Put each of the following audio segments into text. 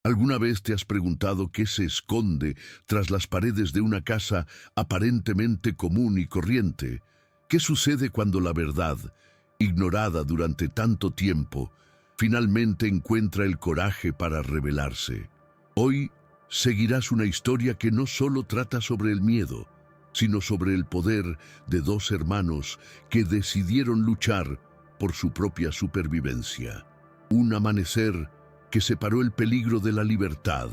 ¿Alguna vez te has preguntado qué se esconde tras las paredes de una casa aparentemente común y corriente? ¿Qué sucede cuando la verdad, ignorada durante tanto tiempo, finalmente encuentra el coraje para revelarse? Hoy seguirás una historia que no solo trata sobre el miedo, sino sobre el poder de dos hermanos que decidieron luchar por su propia supervivencia. Un amanecer que separó el peligro de la libertad,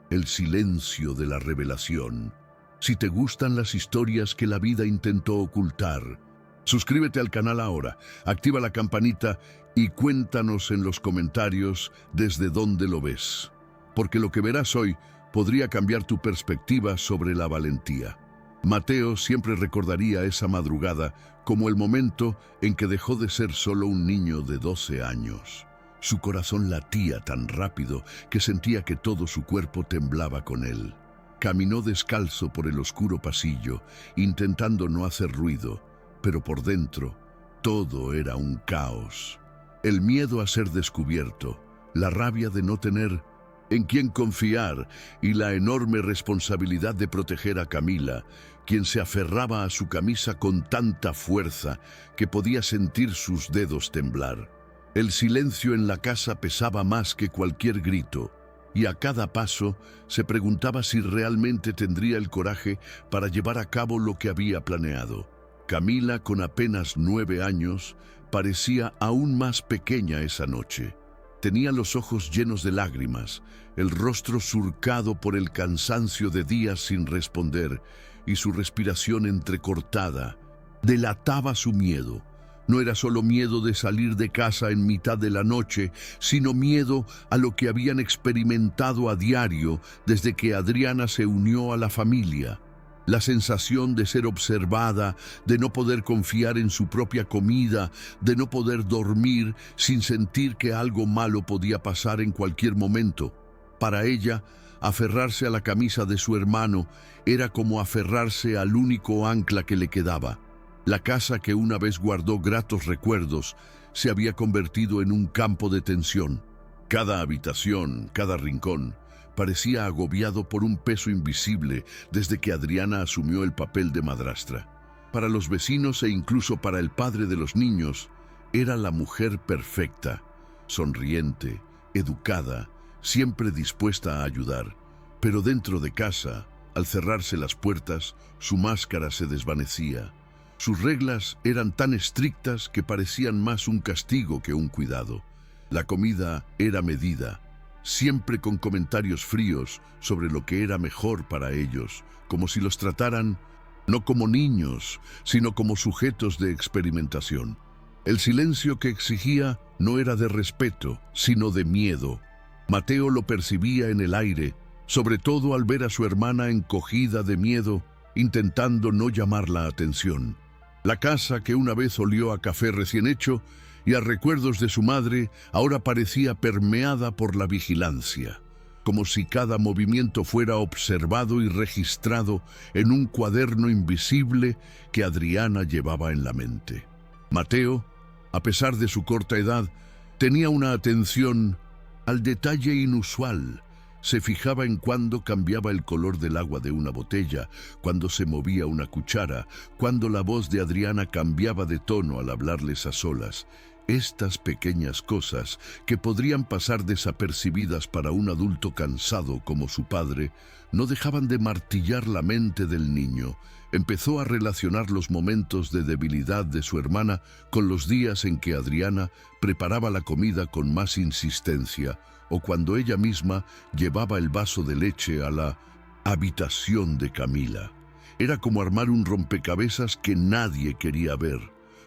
el silencio de la revelación. Si te gustan las historias que la vida intentó ocultar, suscríbete al canal ahora, activa la campanita y cuéntanos en los comentarios desde dónde lo ves. Porque lo que verás hoy podría cambiar tu perspectiva sobre la valentía. Mateo siempre recordaría esa madrugada como el momento en que dejó de ser solo un niño de 12 años. Su corazón latía tan rápido que sentía que todo su cuerpo temblaba con él. Caminó descalzo por el oscuro pasillo, intentando no hacer ruido, pero por dentro todo era un caos. El miedo a ser descubierto, la rabia de no tener en quién confiar y la enorme responsabilidad de proteger a Camila, quien se aferraba a su camisa con tanta fuerza que podía sentir sus dedos temblar. El silencio en la casa pesaba más que cualquier grito, y a cada paso se preguntaba si realmente tendría el coraje para llevar a cabo lo que había planeado. Camila, con apenas 9 años, parecía aún más pequeña esa noche. Tenía los ojos llenos de lágrimas, el rostro surcado por el cansancio de días sin responder, y su respiración entrecortada delataba su miedo. No era solo miedo de salir de casa en mitad de la noche, sino miedo a lo que habían experimentado a diario desde que Adriana se unió a la familia. La sensación de ser observada, de no poder confiar en su propia comida, de no poder dormir sin sentir que algo malo podía pasar en cualquier momento. Para ella, aferrarse a la camisa de su hermano era como aferrarse al único ancla que le quedaba. La casa que una vez guardó gratos recuerdos se había convertido en un campo de tensión. Cada habitación, cada rincón, parecía agobiado por un peso invisible desde que Adriana asumió el papel de madrastra. Para los vecinos e incluso para el padre de los niños, era la mujer perfecta, sonriente, educada, siempre dispuesta a ayudar. Pero dentro de casa, al cerrarse las puertas, su máscara se desvanecía. Sus reglas eran tan estrictas que parecían más un castigo que un cuidado. La comida era medida, siempre con comentarios fríos sobre lo que era mejor para ellos, como si los trataran no como niños, sino como sujetos de experimentación. El silencio que exigía no era de respeto, sino de miedo. Mateo lo percibía en el aire, sobre todo al ver a su hermana encogida de miedo, intentando no llamar la atención. La casa, que una vez olió a café recién hecho y a recuerdos de su madre, ahora parecía permeada por la vigilancia, como si cada movimiento fuera observado y registrado en un cuaderno invisible que Adriana llevaba en la mente. Mateo, a pesar de su corta edad, tenía una atención al detalle inusual. Se fijaba en cuándo cambiaba el color del agua de una botella, cuando se movía una cuchara, cuando la voz de Adriana cambiaba de tono al hablarles a solas. Estas pequeñas cosas, que podrían pasar desapercibidas para un adulto cansado como su padre, no dejaban de martillar la mente del niño. Empezó a relacionar los momentos de debilidad de su hermana con los días en que Adriana preparaba la comida con más insistencia, o cuando ella misma llevaba el vaso de leche a la habitación de Camila. Era como armar un rompecabezas que nadie quería ver.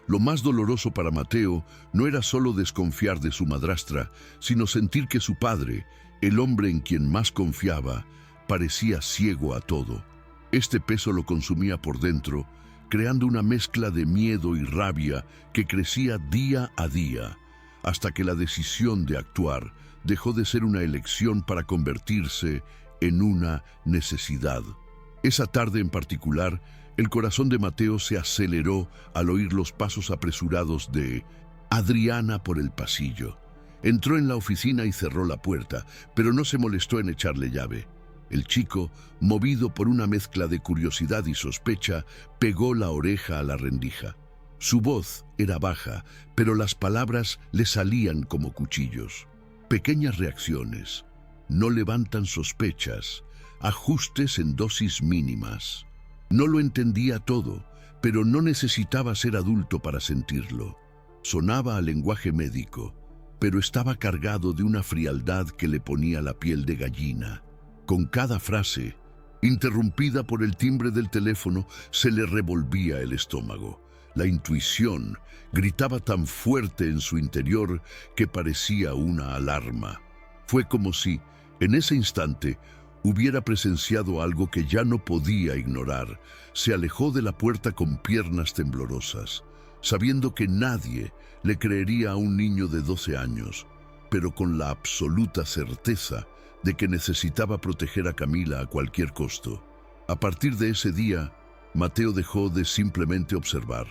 Lo más doloroso para Mateo no era solo desconfiar de su madrastra, sino sentir que su padre, el hombre en quien más confiaba, parecía ciego a todo. Este peso lo consumía por dentro, creando una mezcla de miedo y rabia que crecía día a día, hasta que la decisión de actuar dejó de ser una elección para convertirse en una necesidad. Esa tarde en particular, el corazón de Mateo se aceleró al oír los pasos apresurados de Adriana por el pasillo. Entró en la oficina y cerró la puerta, pero no se molestó en echarle llave. El chico, movido por una mezcla de curiosidad y sospecha, pegó la oreja a la rendija. Su voz era baja, pero las palabras le salían como cuchillos. Pequeñas reacciones. No levantan sospechas. Ajustes en dosis mínimas. No lo entendía todo, pero no necesitaba ser adulto para sentirlo. Sonaba a lenguaje médico, pero estaba cargado de una frialdad que le ponía la piel de gallina. Con cada frase, interrumpida por el timbre del teléfono, se le revolvía el estómago. La intuición gritaba tan fuerte en su interior que parecía una alarma. Fue como si, en ese instante, hubiera presenciado algo que ya no podía ignorar. Se alejó de la puerta con piernas temblorosas, sabiendo que nadie le creería a un niño de 12 años, pero con la absoluta certeza de que necesitaba proteger a Camila a cualquier costo. A partir de ese día, Mateo dejó de simplemente observar.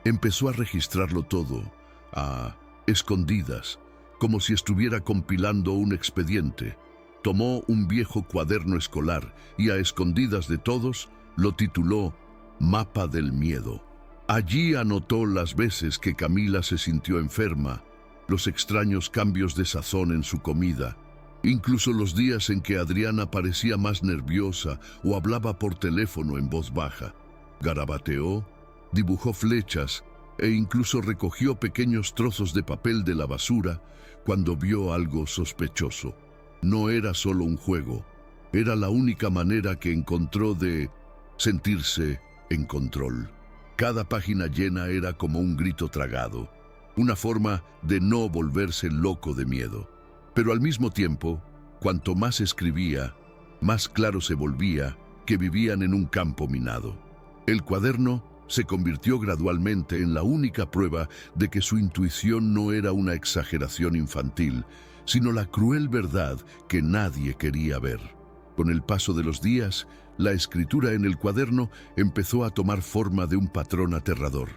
Empezó a registrarlo todo, a escondidas, como si estuviera compilando un expediente. Tomó un viejo cuaderno escolar y a escondidas de todos lo tituló Mapa del Miedo. Allí anotó las veces que Camila se sintió enferma, los extraños cambios de sazón en su comida, incluso los días en que Adriana parecía más nerviosa o hablaba por teléfono en voz baja. Garabateó, dibujó flechas e incluso recogió pequeños trozos de papel de la basura cuando vio algo sospechoso. No era solo un juego, era la única manera que encontró de sentirse en control. Cada página llena era como un grito tragado, una forma de no volverse loco de miedo. Pero al mismo tiempo, cuanto más escribía, más claro se volvía que vivían en un campo minado. El cuaderno se convirtió gradualmente en la única prueba de que su intuición no era una exageración infantil, sino la cruel verdad que nadie quería ver. Con el paso de los días, la escritura en el cuaderno empezó a tomar forma de un patrón aterrador.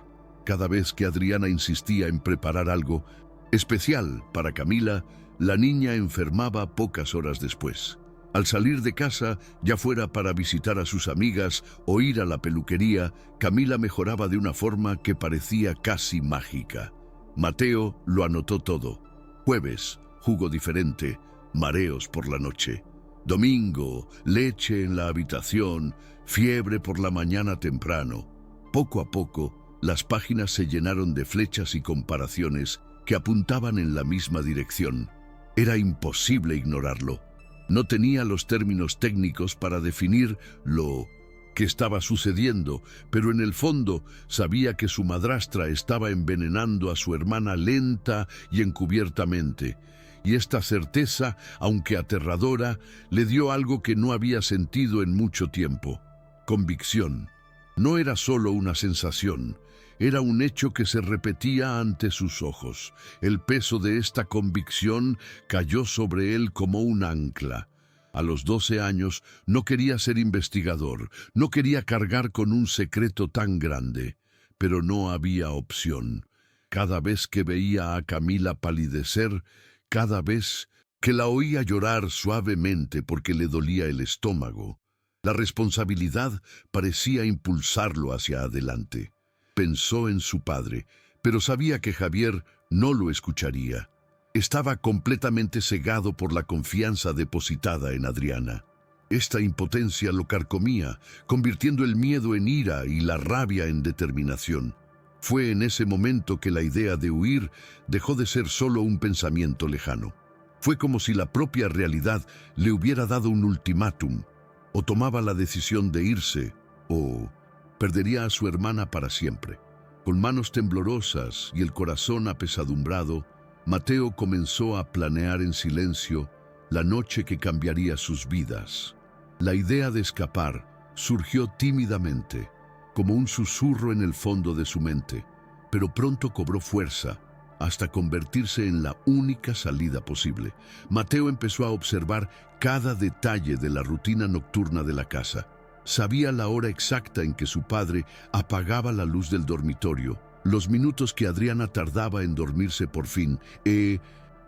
Cada vez que Adriana insistía en preparar algo especial para Camila, la niña enfermaba pocas horas después. Al salir de casa, ya fuera para visitar a sus amigas o ir a la peluquería, Camila mejoraba de una forma que parecía casi mágica. Mateo lo anotó todo. Jueves, jugo diferente, mareos por la noche. Domingo, leche en la habitación, fiebre por la mañana temprano. Poco a poco, las páginas se llenaron de flechas y comparaciones que apuntaban en la misma dirección. Era imposible ignorarlo. No tenía los términos técnicos para definir lo que estaba sucediendo, pero en el fondo sabía que su madrastra estaba envenenando a su hermana lenta y encubiertamente. Y esta certeza, aunque aterradora, le dio algo que no había sentido en mucho tiempo: convicción. No era solo una sensación, era un hecho que se repetía ante sus ojos. El peso de esta convicción cayó sobre él como un ancla. A los 12 años no quería ser investigador, no quería cargar con un secreto tan grande, pero no había opción. Cada vez que veía a Camila palidecer, cada vez que la oía llorar suavemente porque le dolía el estómago, la responsabilidad parecía impulsarlo hacia adelante. Pensó en su padre, pero sabía que Javier no lo escucharía. Estaba completamente cegado por la confianza depositada en Adriana. Esta impotencia lo carcomía, convirtiendo el miedo en ira y la rabia en determinación. Fue en ese momento que la idea de huir dejó de ser solo un pensamiento lejano. Fue como si la propia realidad le hubiera dado un ultimátum. O tomaba la decisión de irse, o perdería a su hermana para siempre. Con manos temblorosas y el corazón apesadumbrado, Mateo comenzó a planear en silencio la noche que cambiaría sus vidas. La idea de escapar surgió tímidamente, como un susurro en el fondo de su mente, pero pronto cobró fuerza hasta convertirse en la única salida posible. Mateo empezó a observar cada detalle de la rutina nocturna de la casa. Sabía la hora exacta en que su padre apagaba la luz del dormitorio, los minutos que Adriana tardaba en dormirse por fin,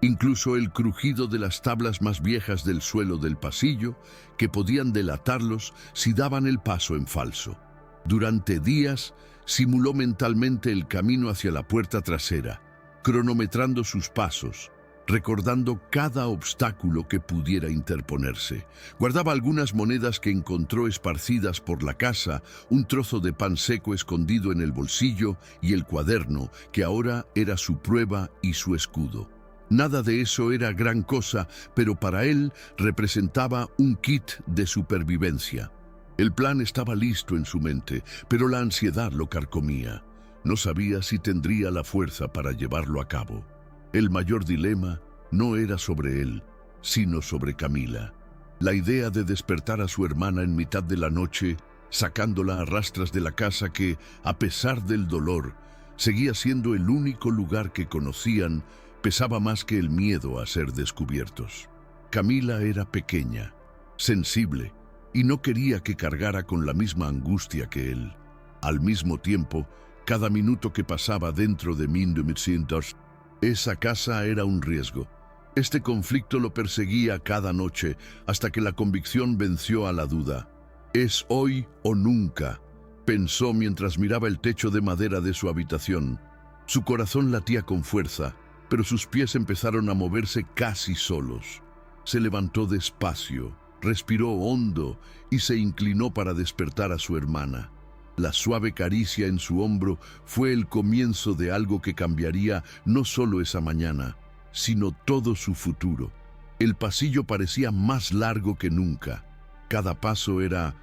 Incluso el crujido de las tablas más viejas del suelo del pasillo, que podían delatarlos si daban el paso en falso. Durante días, simuló mentalmente el camino hacia la puerta trasera, cronometrando sus pasos, recordando cada obstáculo que pudiera interponerse. Guardaba algunas monedas que encontró esparcidas por la casa, un trozo de pan seco escondido en el bolsillo y el cuaderno, que ahora era su prueba y su escudo. Nada de eso era gran cosa, pero para él representaba un kit de supervivencia. El plan estaba listo en su mente, pero la ansiedad lo carcomía. No sabía si tendría la fuerza para llevarlo a cabo. El mayor dilema no era sobre él, sino sobre Camila. La idea de despertar a su hermana en mitad de la noche, sacándola a rastras de la casa que, a pesar del dolor, seguía siendo el único lugar que conocían, pesaba más que el miedo a ser descubiertos. Camila era pequeña, sensible, y no quería que cargara con la misma angustia que él. Al mismo tiempo, cada minuto que pasaba dentro de Mindumitsindors, esa casa era un riesgo. Este conflicto lo perseguía cada noche hasta que la convicción venció a la duda. «Es hoy o nunca», pensó mientras miraba el techo de madera de su habitación. Su corazón latía con fuerza, pero sus pies empezaron a moverse casi solos. Se levantó despacio, respiró hondo y se inclinó para despertar a su hermana. La suave caricia en su hombro fue el comienzo de algo que cambiaría no solo esa mañana, sino todo su futuro. El pasillo parecía más largo que nunca. Cada paso era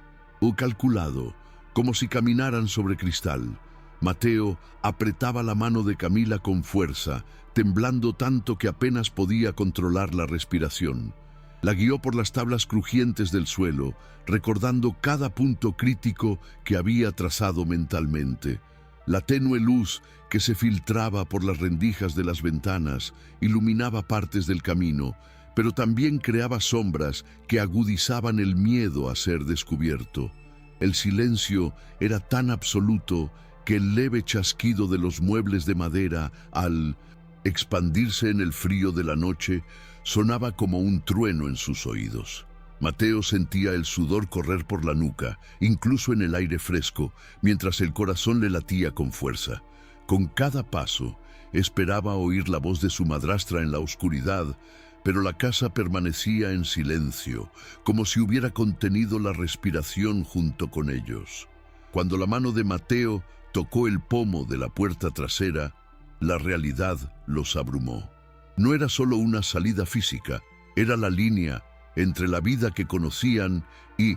calculado, como si caminaran sobre cristal. Mateo apretaba la mano de Camila con fuerza, temblando tanto que apenas podía controlar la respiración. La guió por las tablas crujientes del suelo, recordando cada punto crítico que había trazado mentalmente. La tenue luz que se filtraba por las rendijas de las ventanas iluminaba partes del camino, pero también creaba sombras que agudizaban el miedo a ser descubierto. El silencio era tan absoluto que el leve chasquido de los muebles de madera, al expandirse en el frío de la noche, sonaba como un trueno en sus oídos. Mateo sentía el sudor correr por la nuca, incluso en el aire fresco, mientras el corazón le latía con fuerza. Con cada paso, esperaba oír la voz de su madrastra en la oscuridad, pero la casa permanecía en silencio, como si hubiera contenido la respiración junto con ellos. Cuando la mano de Mateo tocó el pomo de la puerta trasera, la realidad los abrumó. No era solo una salida física, era la línea entre la vida que conocían y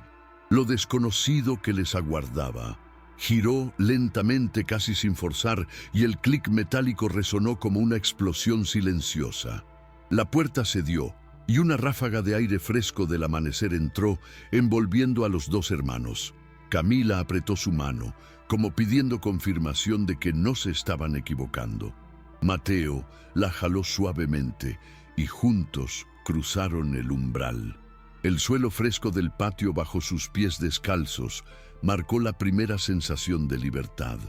lo desconocido que les aguardaba. Giró lentamente, casi sin forzar, y el clic metálico resonó como una explosión silenciosa. La puerta cedió, y una ráfaga de aire fresco del amanecer entró, envolviendo a los dos hermanos. Camila apretó su mano, como pidiendo confirmación de que no se estaban equivocando. Mateo la jaló suavemente, y juntos cruzaron el umbral. El suelo fresco del patio bajo sus pies descalzos marcó la primera sensación de libertad.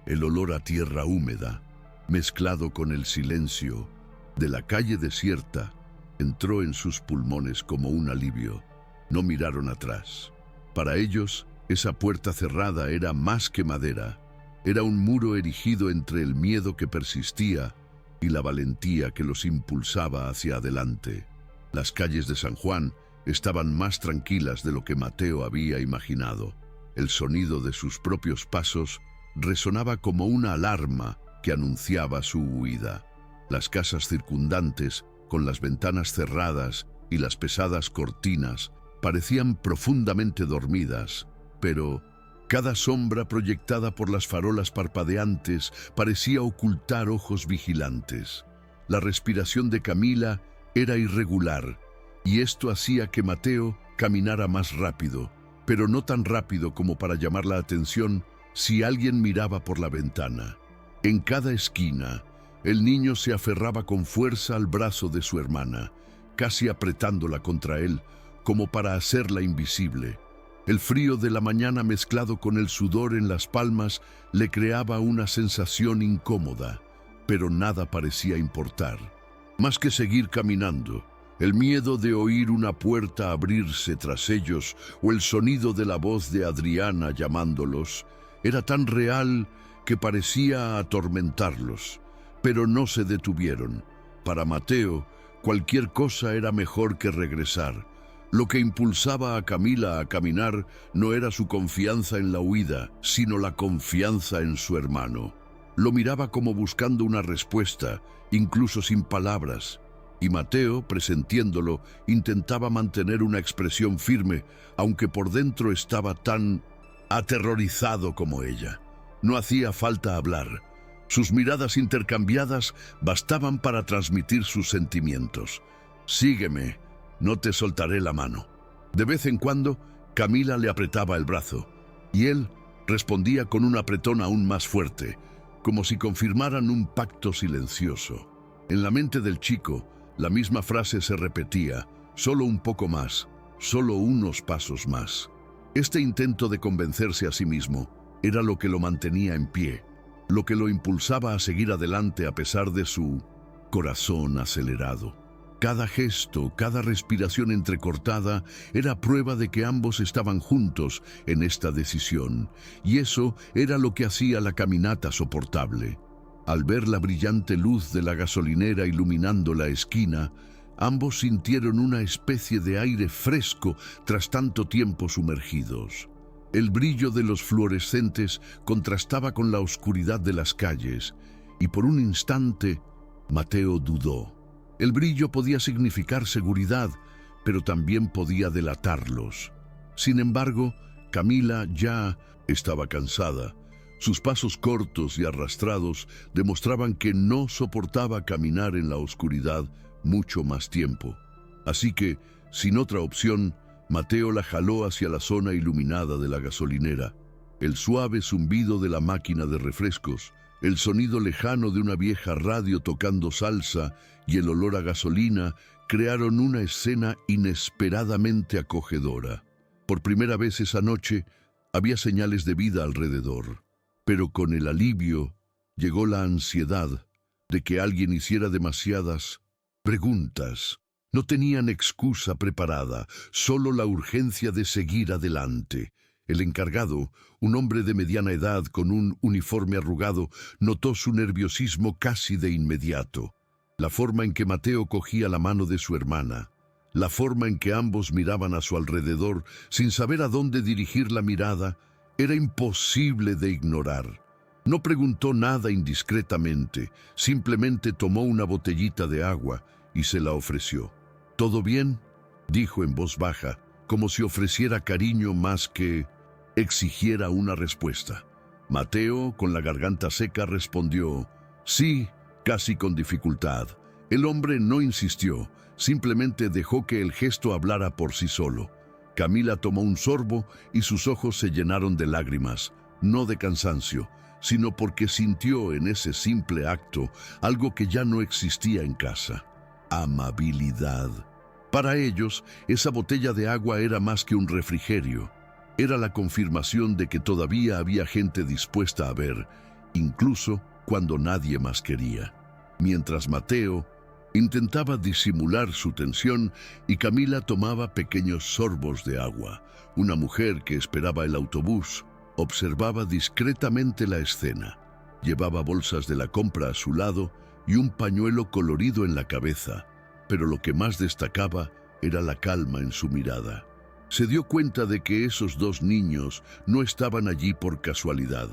El olor a tierra húmeda, mezclado con el silencio de la calle desierta, entró en sus pulmones como un alivio. No miraron atrás. Para ellos, esa puerta cerrada era más que madera. Era un muro erigido entre el miedo que persistía y la valentía que los impulsaba hacia adelante. Las calles de San Juan estaban más tranquilas de lo que Mateo había imaginado. El sonido de sus propios pasos resonaba como una alarma que anunciaba su huida. Las casas circundantes, con las ventanas cerradas y las pesadas cortinas, parecían profundamente dormidas, pero cada sombra proyectada por las farolas parpadeantes parecía ocultar ojos vigilantes. La respiración de Camila era irregular, y esto hacía que Mateo caminara más rápido, pero no tan rápido como para llamar la atención si alguien miraba por la ventana. En cada esquina, el niño se aferraba con fuerza al brazo de su hermana, casi apretándola contra él, como para hacerla invisible. El frío de la mañana mezclado con el sudor en las palmas le creaba una sensación incómoda, pero nada parecía importar. Más que seguir caminando, el miedo de oír una puerta abrirse tras ellos o el sonido de la voz de Adriana llamándolos era tan real que parecía atormentarlos, pero no se detuvieron. Para Mateo, cualquier cosa era mejor que regresar. Lo que impulsaba a Camila a caminar no era su confianza en la huida, sino la confianza en su hermano. Lo miraba como buscando una respuesta, incluso sin palabras, y Mateo, presentiéndolo, intentaba mantener una expresión firme, aunque por dentro estaba tan aterrorizado como ella. No hacía falta hablar. Sus miradas intercambiadas bastaban para transmitir sus sentimientos. «Sígueme, no te soltaré la mano». De vez en cuando, Camila le apretaba el brazo, y él respondía con un apretón aún más fuerte, como si confirmaran un pacto silencioso. En la mente del chico, la misma frase se repetía: «Solo un poco más, solo unos pasos más». Este intento de convencerse a sí mismo era lo que lo mantenía en pie, lo que lo impulsaba a seguir adelante a pesar de su corazón acelerado. Cada gesto, cada respiración entrecortada era prueba de que ambos estaban juntos en esta decisión, y eso era lo que hacía la caminata soportable. Al ver la brillante luz de la gasolinera iluminando la esquina, ambos sintieron una especie de aire fresco tras tanto tiempo sumergidos. El brillo de los fluorescentes contrastaba con la oscuridad de las calles, y por un instante Mateo dudó. El brillo podía significar seguridad, pero también podía delatarlos. Sin embargo, Camila ya estaba cansada. Sus pasos cortos y arrastrados demostraban que no soportaba caminar en la oscuridad mucho más tiempo. Así que, sin otra opción, Mateo la jaló hacia la zona iluminada de la gasolinera. El suave zumbido de la máquina de refrescos, el sonido lejano de una vieja radio tocando salsa y el olor a gasolina crearon una escena inesperadamente acogedora. Por primera vez esa noche había señales de vida alrededor, pero con el alivio llegó la ansiedad de que alguien hiciera demasiadas preguntas. No tenían excusa preparada, solo la urgencia de seguir adelante. El encargado, un hombre de mediana edad con un uniforme arrugado, notó su nerviosismo casi de inmediato. La forma en que Mateo cogía la mano de su hermana, la forma en que ambos miraban a su alrededor sin saber a dónde dirigir la mirada, era imposible de ignorar. No preguntó nada indiscretamente, simplemente tomó una botellita de agua y se la ofreció. «¿Todo bien?», dijo en voz baja, como si ofreciera cariño más que exigiera una respuesta. Mateo, con la garganta seca, respondió «sí», casi con dificultad. El hombre no insistió, simplemente dejó que el gesto hablara por sí solo. Camila tomó un sorbo y sus ojos se llenaron de lágrimas, no de cansancio, sino porque sintió en ese simple acto algo que ya no existía en casa: amabilidad. Para ellos, esa botella de agua era más que un refrigerio. Era la confirmación de que todavía había gente dispuesta a ver, incluso cuando nadie más quería. Mientras Mateo intentaba disimular su tensión y Camila tomaba pequeños sorbos de agua, una mujer que esperaba el autobús observaba discretamente la escena. Llevaba bolsas de la compra a su lado y un pañuelo colorido en la cabeza, pero lo que más destacaba era la calma en su mirada. Se dio cuenta de que esos dos niños no estaban allí por casualidad.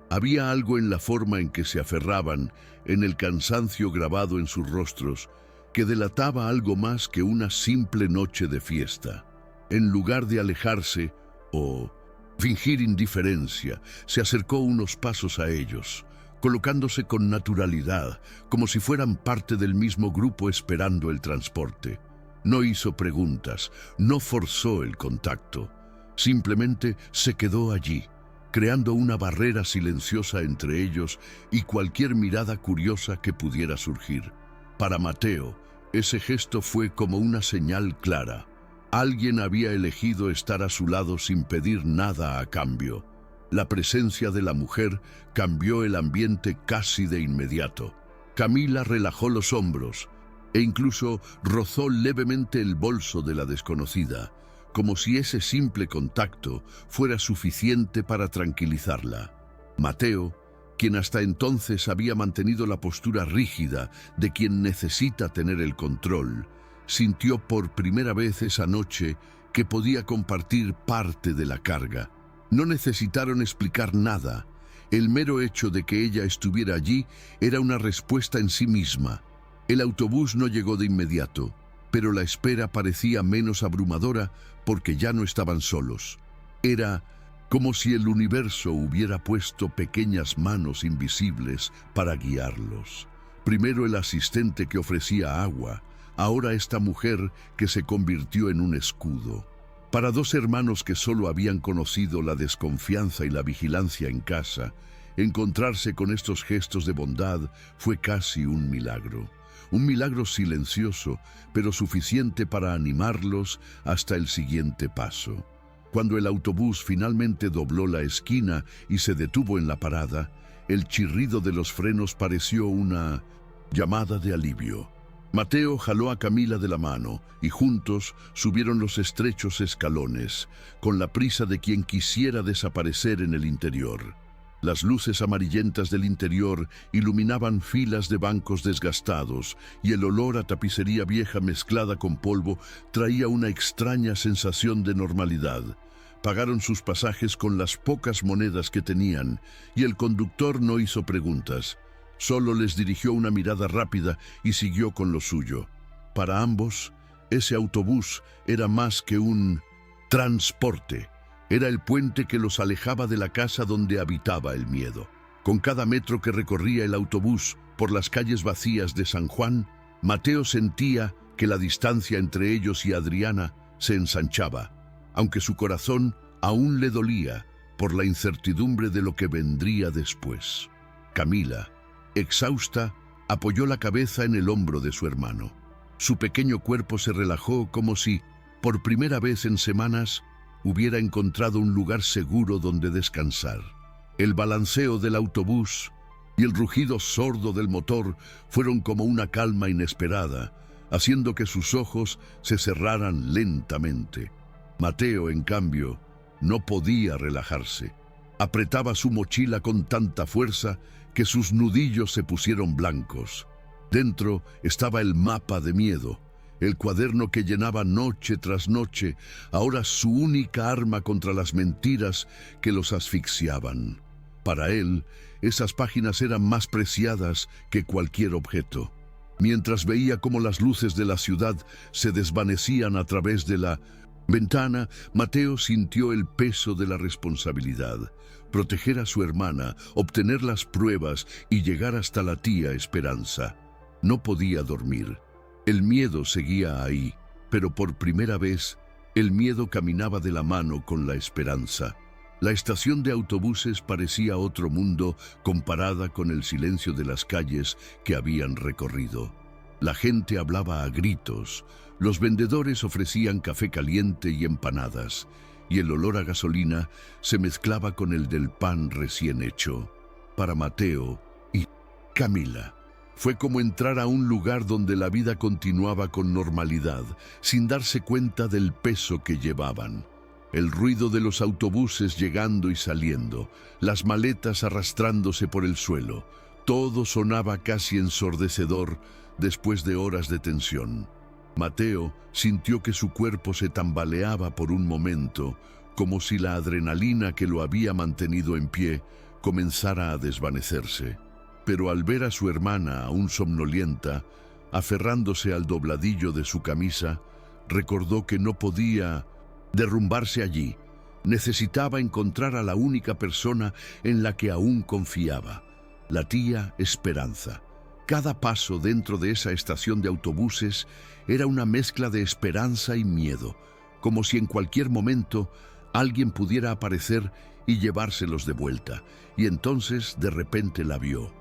Había algo en la forma en que se aferraban, en el cansancio grabado en sus rostros, que delataba algo más que una simple noche de fiesta. En lugar de alejarse o fingir indiferencia, se acercó unos pasos a ellos, colocándose con naturalidad, como si fueran parte del mismo grupo esperando el transporte. No hizo preguntas, no forzó el contacto, simplemente se quedó allí, creando una barrera silenciosa entre ellos y cualquier mirada curiosa que pudiera surgir. Para Mateo, ese gesto fue como una señal clara. Alguien había elegido estar a su lado sin pedir nada a cambio. La presencia de la mujer cambió el ambiente casi de inmediato. Camila relajó los hombros, e incluso rozó levemente el bolso de la desconocida, como si ese simple contacto fuera suficiente para tranquilizarla. Mateo, quien hasta entonces había mantenido la postura rígida de quien necesita tener el control, sintió por primera vez esa noche que podía compartir parte de la carga. No necesitaron explicar nada. El mero hecho de que ella estuviera allí era una respuesta en sí misma. El autobús no llegó de inmediato, pero la espera parecía menos abrumadora porque ya no estaban solos. Era como si el universo hubiera puesto pequeñas manos invisibles para guiarlos. Primero el asistente que ofrecía agua, ahora esta mujer que se convirtió en un escudo. Para dos hermanos que solo habían conocido la desconfianza y la vigilancia en casa, encontrarse con estos gestos de bondad fue casi un milagro. Un milagro silencioso, pero suficiente para animarlos hasta el siguiente paso. Cuando el autobús finalmente dobló la esquina y se detuvo en la parada, el chirrido de los frenos pareció una llamada de alivio. Mateo jaló a Camila de la mano y juntos subieron los estrechos escalones, con la prisa de quien quisiera desaparecer en el interior. Las luces amarillentas del interior iluminaban filas de bancos desgastados y el olor a tapicería vieja mezclada con polvo traía una extraña sensación de normalidad. Pagaron sus pasajes con las pocas monedas que tenían y el conductor no hizo preguntas. Solo les dirigió una mirada rápida y siguió con lo suyo. Para ambos, ese autobús era más que un transporte. Era el puente que los alejaba de la casa donde habitaba el miedo. Con cada metro que recorría el autobús por las calles vacías de San Juan, Mateo sentía que la distancia entre ellos y Adriana se ensanchaba, aunque su corazón aún le dolía por la incertidumbre de lo que vendría después. Camila, exhausta, apoyó la cabeza en el hombro de su hermano. Su pequeño cuerpo se relajó como si, por primera vez en semanas, hubiera encontrado un lugar seguro donde descansar. El balanceo del autobús y el rugido sordo del motor fueron como una calma inesperada, haciendo que sus ojos se cerraran lentamente. Mateo, en cambio, no podía relajarse. Apretaba su mochila con tanta fuerza que sus nudillos se pusieron blancos. Dentro estaba el mapa de miedo, el cuaderno que llenaba noche tras noche, ahora su única arma contra las mentiras que los asfixiaban. Para él, esas páginas eran más preciadas que cualquier objeto. Mientras veía cómo las luces de la ciudad se desvanecían a través de la ventana, Mateo sintió el peso de la responsabilidad. Proteger a su hermana, obtener las pruebas y llegar hasta la tía Esperanza. No podía dormir. El miedo seguía ahí, pero por primera vez, el miedo caminaba de la mano con la esperanza. La estación de autobuses parecía otro mundo comparada con el silencio de las calles que habían recorrido. La gente hablaba a gritos, los vendedores ofrecían café caliente y empanadas, y el olor a gasolina se mezclaba con el del pan recién hecho. Para Mateo y Camila, fue como entrar a un lugar donde la vida continuaba con normalidad, sin darse cuenta del peso que llevaban. El ruido de los autobuses llegando y saliendo, las maletas arrastrándose por el suelo, todo sonaba casi ensordecedor después de horas de tensión. Mateo sintió que su cuerpo se tambaleaba por un momento, como si la adrenalina que lo había mantenido en pie comenzara a desvanecerse. Pero al ver a su hermana aún somnolienta, aferrándose al dobladillo de su camisa, recordó que no podía derrumbarse allí. Necesitaba encontrar a la única persona en la que aún confiaba, la tía Esperanza. Cada paso dentro de esa estación de autobuses era una mezcla de esperanza y miedo, como si en cualquier momento alguien pudiera aparecer y llevárselos de vuelta, y entonces de repente la vio.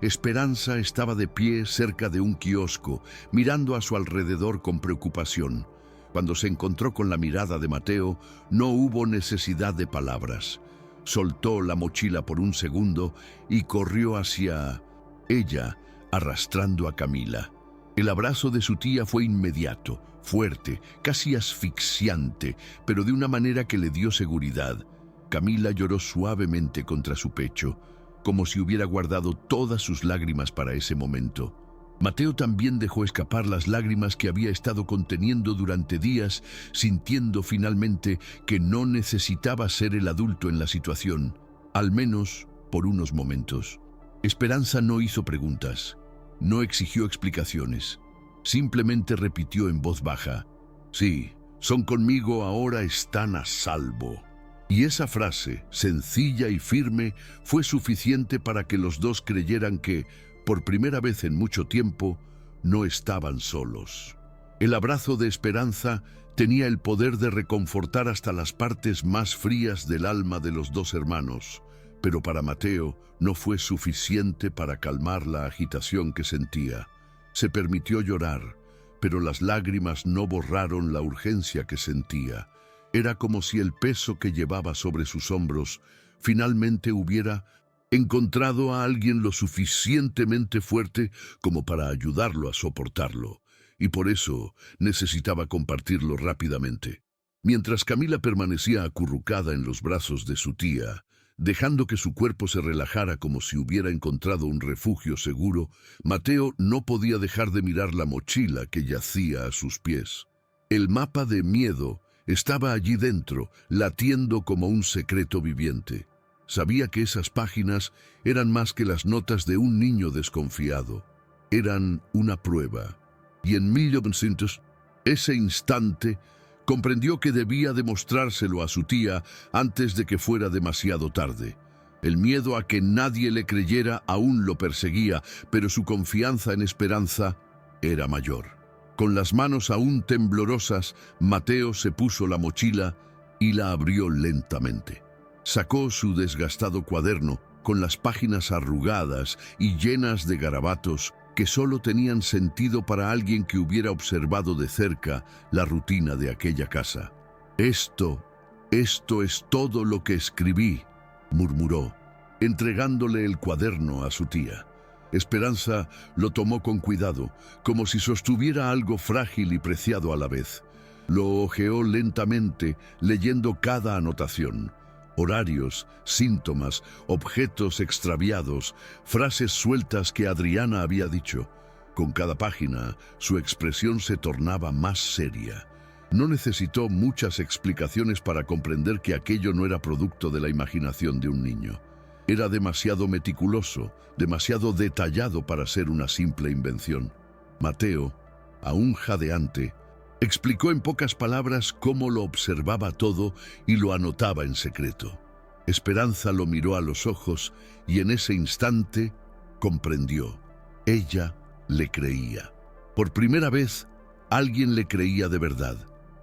Esperanza estaba de pie cerca de un kiosco, mirando a su alrededor con preocupación. Cuando se encontró con la mirada de Mateo, no hubo necesidad de palabras. Soltó la mochila por un segundo y corrió hacia ella, arrastrando a Camila. El abrazo de su tía fue inmediato, fuerte, casi asfixiante, pero de una manera que le dio seguridad. Camila lloró suavemente contra su pecho, como si hubiera guardado todas sus lágrimas para ese momento. Mateo también dejó escapar las lágrimas que había estado conteniendo durante días, sintiendo finalmente que no necesitaba ser el adulto en la situación, al menos por unos momentos. Esperanza no hizo preguntas, no exigió explicaciones, simplemente repitió en voz baja: «Sí, son conmigo, ahora están a salvo». Y esa frase, sencilla y firme, fue suficiente para que los dos creyeran que, por primera vez en mucho tiempo, no estaban solos. El abrazo de Esperanza tenía el poder de reconfortar hasta las partes más frías del alma de los dos hermanos, pero para Mateo no fue suficiente para calmar la agitación que sentía. Se permitió llorar, pero las lágrimas no borraron la urgencia que sentía. Era como si el peso que llevaba sobre sus hombros finalmente hubiera encontrado a alguien lo suficientemente fuerte como para ayudarlo a soportarlo, y por eso necesitaba compartirlo rápidamente. Mientras Camila permanecía acurrucada en los brazos de su tía, dejando que su cuerpo se relajara como si hubiera encontrado un refugio seguro, Mateo no podía dejar de mirar la mochila que yacía a sus pies. El mapa de miedo estaba allí dentro, latiendo como un secreto viviente. Sabía que esas páginas eran más que las notas de un niño desconfiado. Eran una prueba. Y en 1900, ese instante, comprendió que debía demostrárselo a su tía antes de que fuera demasiado tarde. El miedo a que nadie le creyera aún lo perseguía, pero su confianza en Esperanza era mayor. Con las manos aún temblorosas, Mateo se puso la mochila y la abrió lentamente. Sacó su desgastado cuaderno, con las páginas arrugadas y llenas de garabatos que solo tenían sentido para alguien que hubiera observado de cerca la rutina de aquella casa. Esto es todo lo que escribí», murmuró, entregándole el cuaderno a su tía. Esperanza lo tomó con cuidado, como si sostuviera algo frágil y preciado a la vez. Lo hojeó lentamente, leyendo cada anotación. Horarios, síntomas, objetos extraviados, frases sueltas que Adriana había dicho. Con cada página, su expresión se tornaba más seria. No necesitó muchas explicaciones para comprender que aquello no era producto de la imaginación de un niño. Era demasiado meticuloso, demasiado detallado para ser una simple invención. Mateo, aún jadeante, explicó en pocas palabras cómo lo observaba todo y lo anotaba en secreto. Esperanza lo miró a los ojos y en ese instante comprendió. Ella le creía. Por primera vez, alguien le creía de verdad.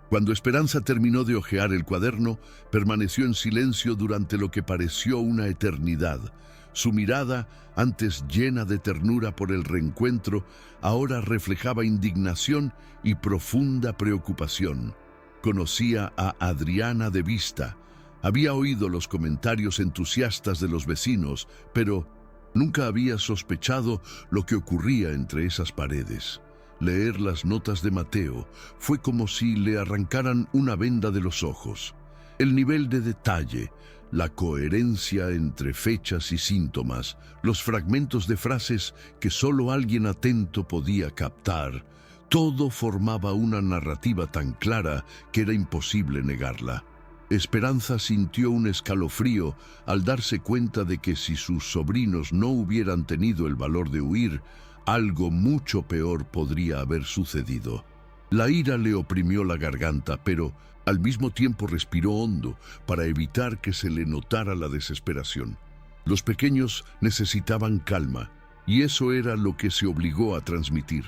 Cuando Esperanza terminó de hojear el cuaderno, permaneció en silencio durante lo que pareció una eternidad. Su mirada, antes llena de ternura por el reencuentro, ahora reflejaba indignación y profunda preocupación. Conocía a Adriana de vista, había oído los comentarios entusiastas de los vecinos, pero nunca había sospechado lo que ocurría entre esas paredes. Leer las notas de Mateo fue como si le arrancaran una venda de los ojos. El nivel de detalle, la coherencia entre fechas y síntomas, los fragmentos de frases que solo alguien atento podía captar, todo formaba una narrativa tan clara que era imposible negarla. Esperanza sintió un escalofrío al darse cuenta de que si sus sobrinos no hubieran tenido el valor de huir, algo mucho peor podría haber sucedido. La ira le oprimió la garganta, pero al mismo tiempo respiró hondo para evitar que se le notara la desesperación. Los pequeños necesitaban calma, y eso era lo que se obligó a transmitir.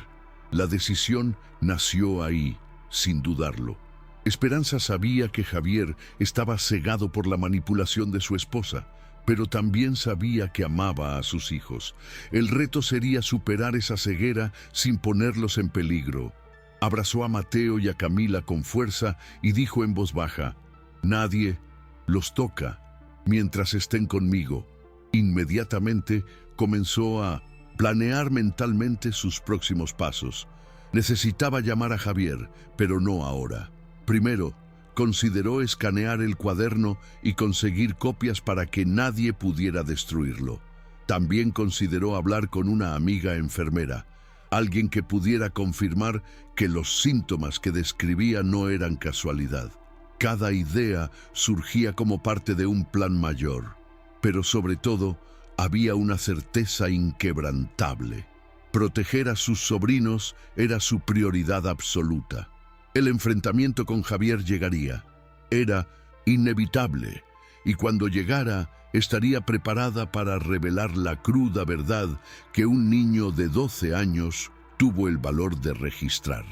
La decisión nació ahí, sin dudarlo. Esperanza sabía que Javier estaba cegado por la manipulación de su esposa, pero también sabía que amaba a sus hijos. El reto sería superar esa ceguera sin ponerlos en peligro. Abrazó a Mateo y a Camila con fuerza y dijo en voz baja: «Nadie los toca mientras estén conmigo». Inmediatamente comenzó a planear mentalmente sus próximos pasos. Necesitaba llamar a Javier, pero no ahora. Primero, consideró escanear el cuaderno y conseguir copias para que nadie pudiera destruirlo. También consideró hablar con una amiga enfermera, alguien que pudiera confirmar que los síntomas que describía no eran casualidad. Cada idea surgía como parte de un plan mayor, pero sobre todo había una certeza inquebrantable. Proteger a sus sobrinos era su prioridad absoluta. El enfrentamiento con Javier llegaría. Era inevitable, y cuando llegara, estaría preparada para revelar la cruda verdad que un niño de 12 años tuvo el valor de registrar.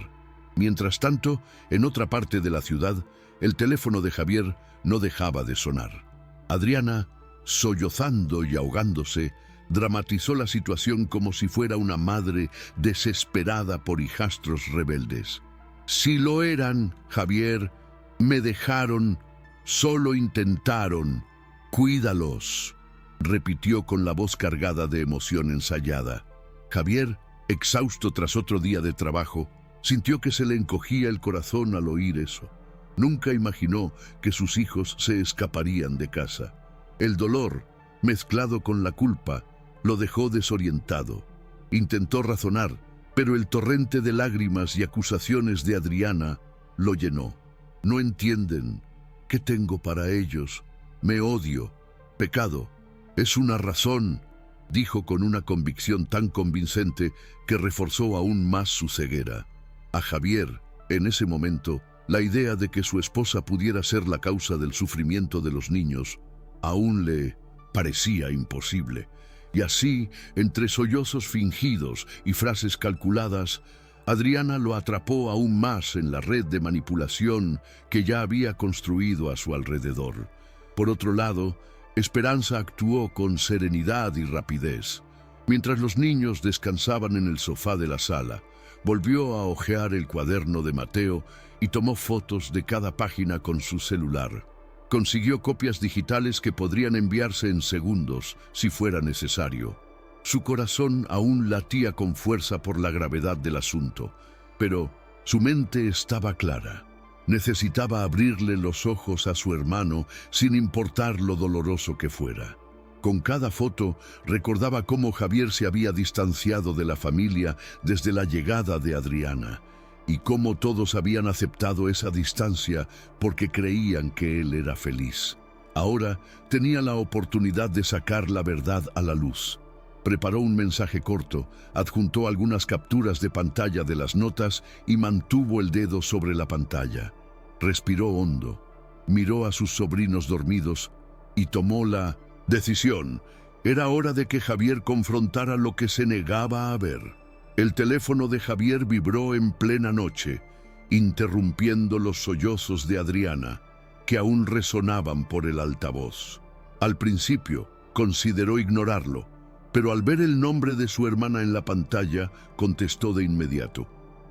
Mientras tanto, en otra parte de la ciudad, el teléfono de Javier no dejaba de sonar. Adriana, sollozando y ahogándose, dramatizó la situación como si fuera una madre desesperada por hijastros rebeldes. «Sí lo eran, Javier. Me dejaron. Solo intentaron. Cuídalos», repitió con la voz cargada de emoción ensayada. Javier, exhausto tras otro día de trabajo, sintió que se le encogía el corazón al oír eso. Nunca imaginó que sus hijos se escaparían de casa. El dolor, mezclado con la culpa, lo dejó desorientado. Intentó razonar, pero el torrente de lágrimas y acusaciones de Adriana lo llenó. «No entienden. ¿Qué tengo para ellos? Me odio. Pecado. Es una razón», dijo con una convicción tan convincente que reforzó aún más su ceguera. A Javier, en ese momento, la idea de que su esposa pudiera ser la causa del sufrimiento de los niños aún le parecía imposible. Y así, entre sollozos fingidos y frases calculadas, Adriana lo atrapó aún más en la red de manipulación que ya había construido a su alrededor. Por otro lado, Esperanza actuó con serenidad y rapidez. Mientras los niños descansaban en el sofá de la sala, volvió a hojear el cuaderno de Mateo y tomó fotos de cada página con su celular. Consiguió copias digitales que podrían enviarse en segundos si fuera necesario. Su corazón aún latía con fuerza por la gravedad del asunto, pero su mente estaba clara. Necesitaba abrirle los ojos a su hermano sin importar lo doloroso que fuera. Con cada foto recordaba cómo Javier se había distanciado de la familia desde la llegada de Adriana, y cómo todos habían aceptado esa distancia porque creían que él era feliz. Ahora tenía la oportunidad de sacar la verdad a la luz. Preparó un mensaje corto, adjuntó algunas capturas de pantalla de las notas y mantuvo el dedo sobre la pantalla. Respiró hondo, miró a sus sobrinos dormidos y tomó la decisión. Era hora de que Javier confrontara lo que se negaba a ver. El teléfono de Javier vibró en plena noche, interrumpiendo los sollozos de Adriana, que aún resonaban por el altavoz. Al principio, consideró ignorarlo, pero al ver el nombre de su hermana en la pantalla, contestó de inmediato.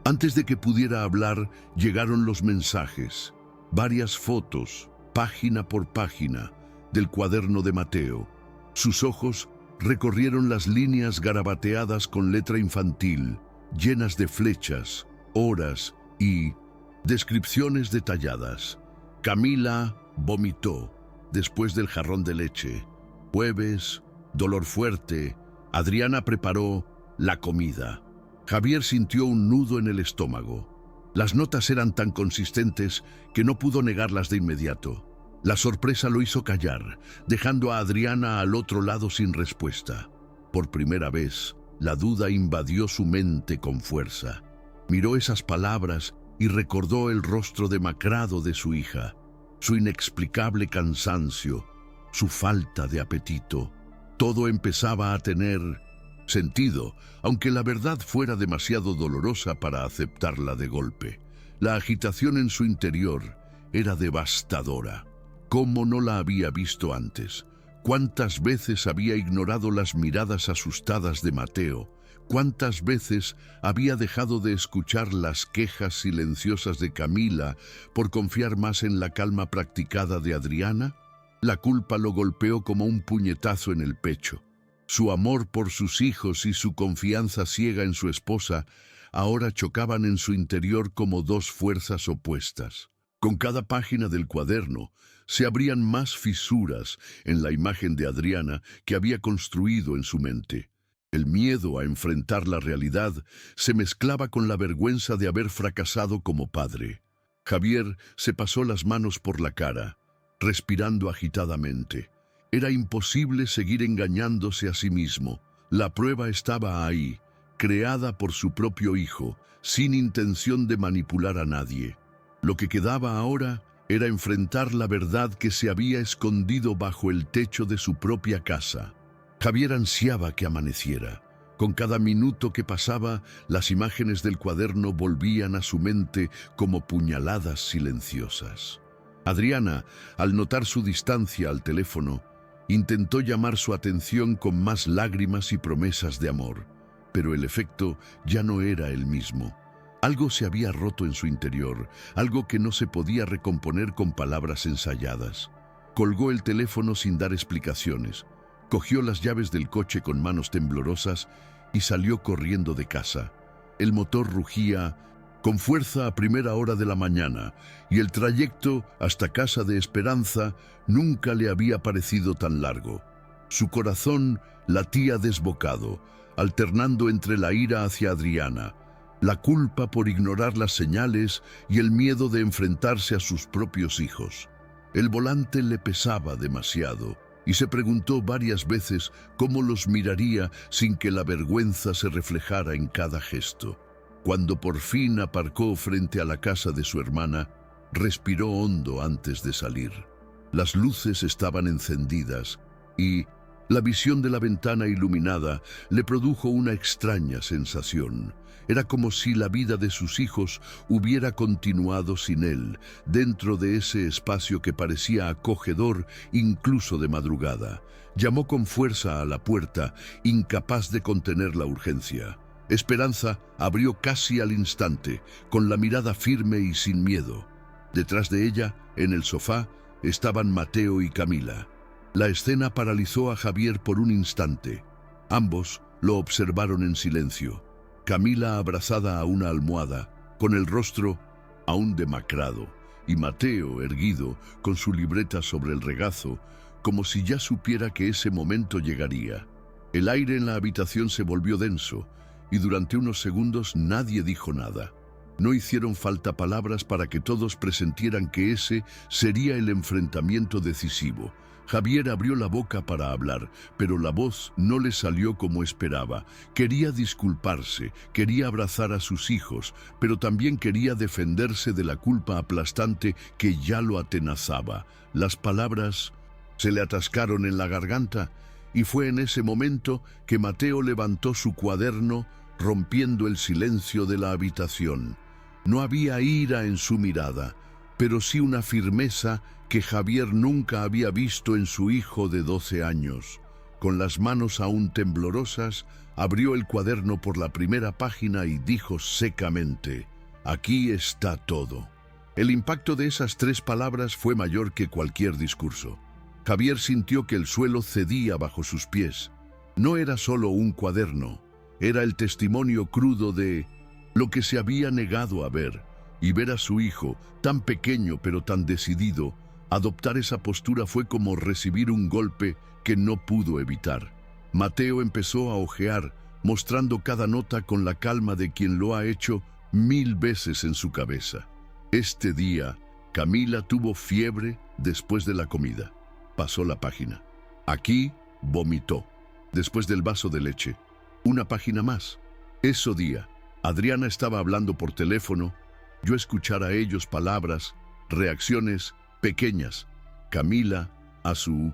Antes de que pudiera hablar, llegaron los mensajes, varias fotos, página por página, del cuaderno de Mateo. Sus ojos recorrieron las líneas garabateadas con letra infantil, llenas de flechas, horas y descripciones detalladas. Camila vomitó después del jarrón de leche. Jueves, dolor fuerte. Adriana preparó la comida. Javier sintió un nudo en el estómago. Las notas eran tan consistentes que no pudo negarlas de inmediato. La sorpresa lo hizo callar, dejando a Adriana al otro lado sin respuesta. Por primera vez, la duda invadió su mente con fuerza. Miró esas palabras y recordó el rostro demacrado de su hija, su inexplicable cansancio, su falta de apetito. Todo empezaba a tener sentido, aunque la verdad fuera demasiado dolorosa para aceptarla de golpe. La agitación en su interior era devastadora. ¿Cómo no la había visto antes? ¿Cuántas veces había ignorado las miradas asustadas de Mateo? ¿Cuántas veces había dejado de escuchar las quejas silenciosas de Camila por confiar más en la calma practicada de Adriana? La culpa lo golpeó como un puñetazo en el pecho. Su amor por sus hijos y su confianza ciega en su esposa ahora chocaban en su interior como dos fuerzas opuestas. Con cada página del cuaderno se abrían más fisuras en la imagen de Adriana que había construido en su mente. El miedo a enfrentar la realidad se mezclaba con la vergüenza de haber fracasado como padre. Javier se pasó las manos por la cara, respirando agitadamente. Era imposible seguir engañándose a sí mismo. La prueba estaba ahí, creada por su propio hijo, sin intención de manipular a nadie. Lo que quedaba ahora era enfrentar la verdad que se había escondido bajo el techo de su propia casa. Javier ansiaba que amaneciera. Con cada minuto que pasaba, las imágenes del cuaderno volvían a su mente como puñaladas silenciosas. Adriana, al notar su distancia al teléfono, intentó llamar su atención con más lágrimas y promesas de amor, pero el efecto ya no era el mismo. Algo se había roto en su interior, algo que no se podía recomponer con palabras ensayadas. Colgó el teléfono sin dar explicaciones, cogió las llaves del coche con manos temblorosas y salió corriendo de casa. El motor rugía con fuerza a primera hora de la mañana, y el trayecto hasta casa de Esperanza nunca le había parecido tan largo. Su corazón latía desbocado, alternando entre la ira hacia Adriana, la culpa por ignorar las señales y el miedo de enfrentarse a sus propios hijos. El volante le pesaba demasiado, y se preguntó varias veces cómo los miraría sin que la vergüenza se reflejara en cada gesto. Cuando por fin aparcó frente a la casa de su hermana, respiró hondo antes de salir. Las luces estaban encendidas y la visión de la ventana iluminada le produjo una extraña sensación. Era como si la vida de sus hijos hubiera continuado sin él, dentro de ese espacio que parecía acogedor incluso de madrugada. Llamó con fuerza a la puerta, incapaz de contener la urgencia. Esperanza abrió casi al instante, con la mirada firme y sin miedo. Detrás de ella, en el sofá, estaban Mateo y Camila. La escena paralizó a Javier por un instante. Ambos lo observaron en silencio. Camila abrazada a una almohada, con el rostro aún demacrado, y Mateo erguido, con su libreta sobre el regazo, como si ya supiera que ese momento llegaría. El aire en la habitación se volvió denso, y durante unos segundos nadie dijo nada. No hicieron falta palabras para que todos presentieran que ese sería el enfrentamiento decisivo. Javier abrió la boca para hablar, pero la voz no le salió como esperaba. Quería disculparse, quería abrazar a sus hijos, pero también quería defenderse de la culpa aplastante que ya lo atenazaba. Las palabras se le atascaron en la garganta, y fue en ese momento que Mateo levantó su cuaderno, rompiendo el silencio de la habitación. No había ira en su mirada, pero sí una firmeza que Javier nunca había visto en su hijo de 12 años. Con las manos aún temblorosas, abrió el cuaderno por la primera página y dijo secamente: «Aquí está todo». El impacto de esas 3 palabras fue mayor que cualquier discurso. Javier sintió que el suelo cedía bajo sus pies. No era solo un cuaderno, era el testimonio crudo de lo que se había negado a ver, y ver a su hijo, tan pequeño pero tan decidido, adoptar esa postura fue como recibir un golpe que no pudo evitar. Mateo empezó a hojear, mostrando cada nota con la calma de quien lo ha hecho 1000 veces en su cabeza. Este día, Camila tuvo fiebre después de la comida. Pasó la página. Aquí vomitó, después del vaso de leche. Una página más. Ese día, Adriana estaba hablando por teléfono. Yo escuchara a ellos palabras, reacciones pequeñas. Camila, a su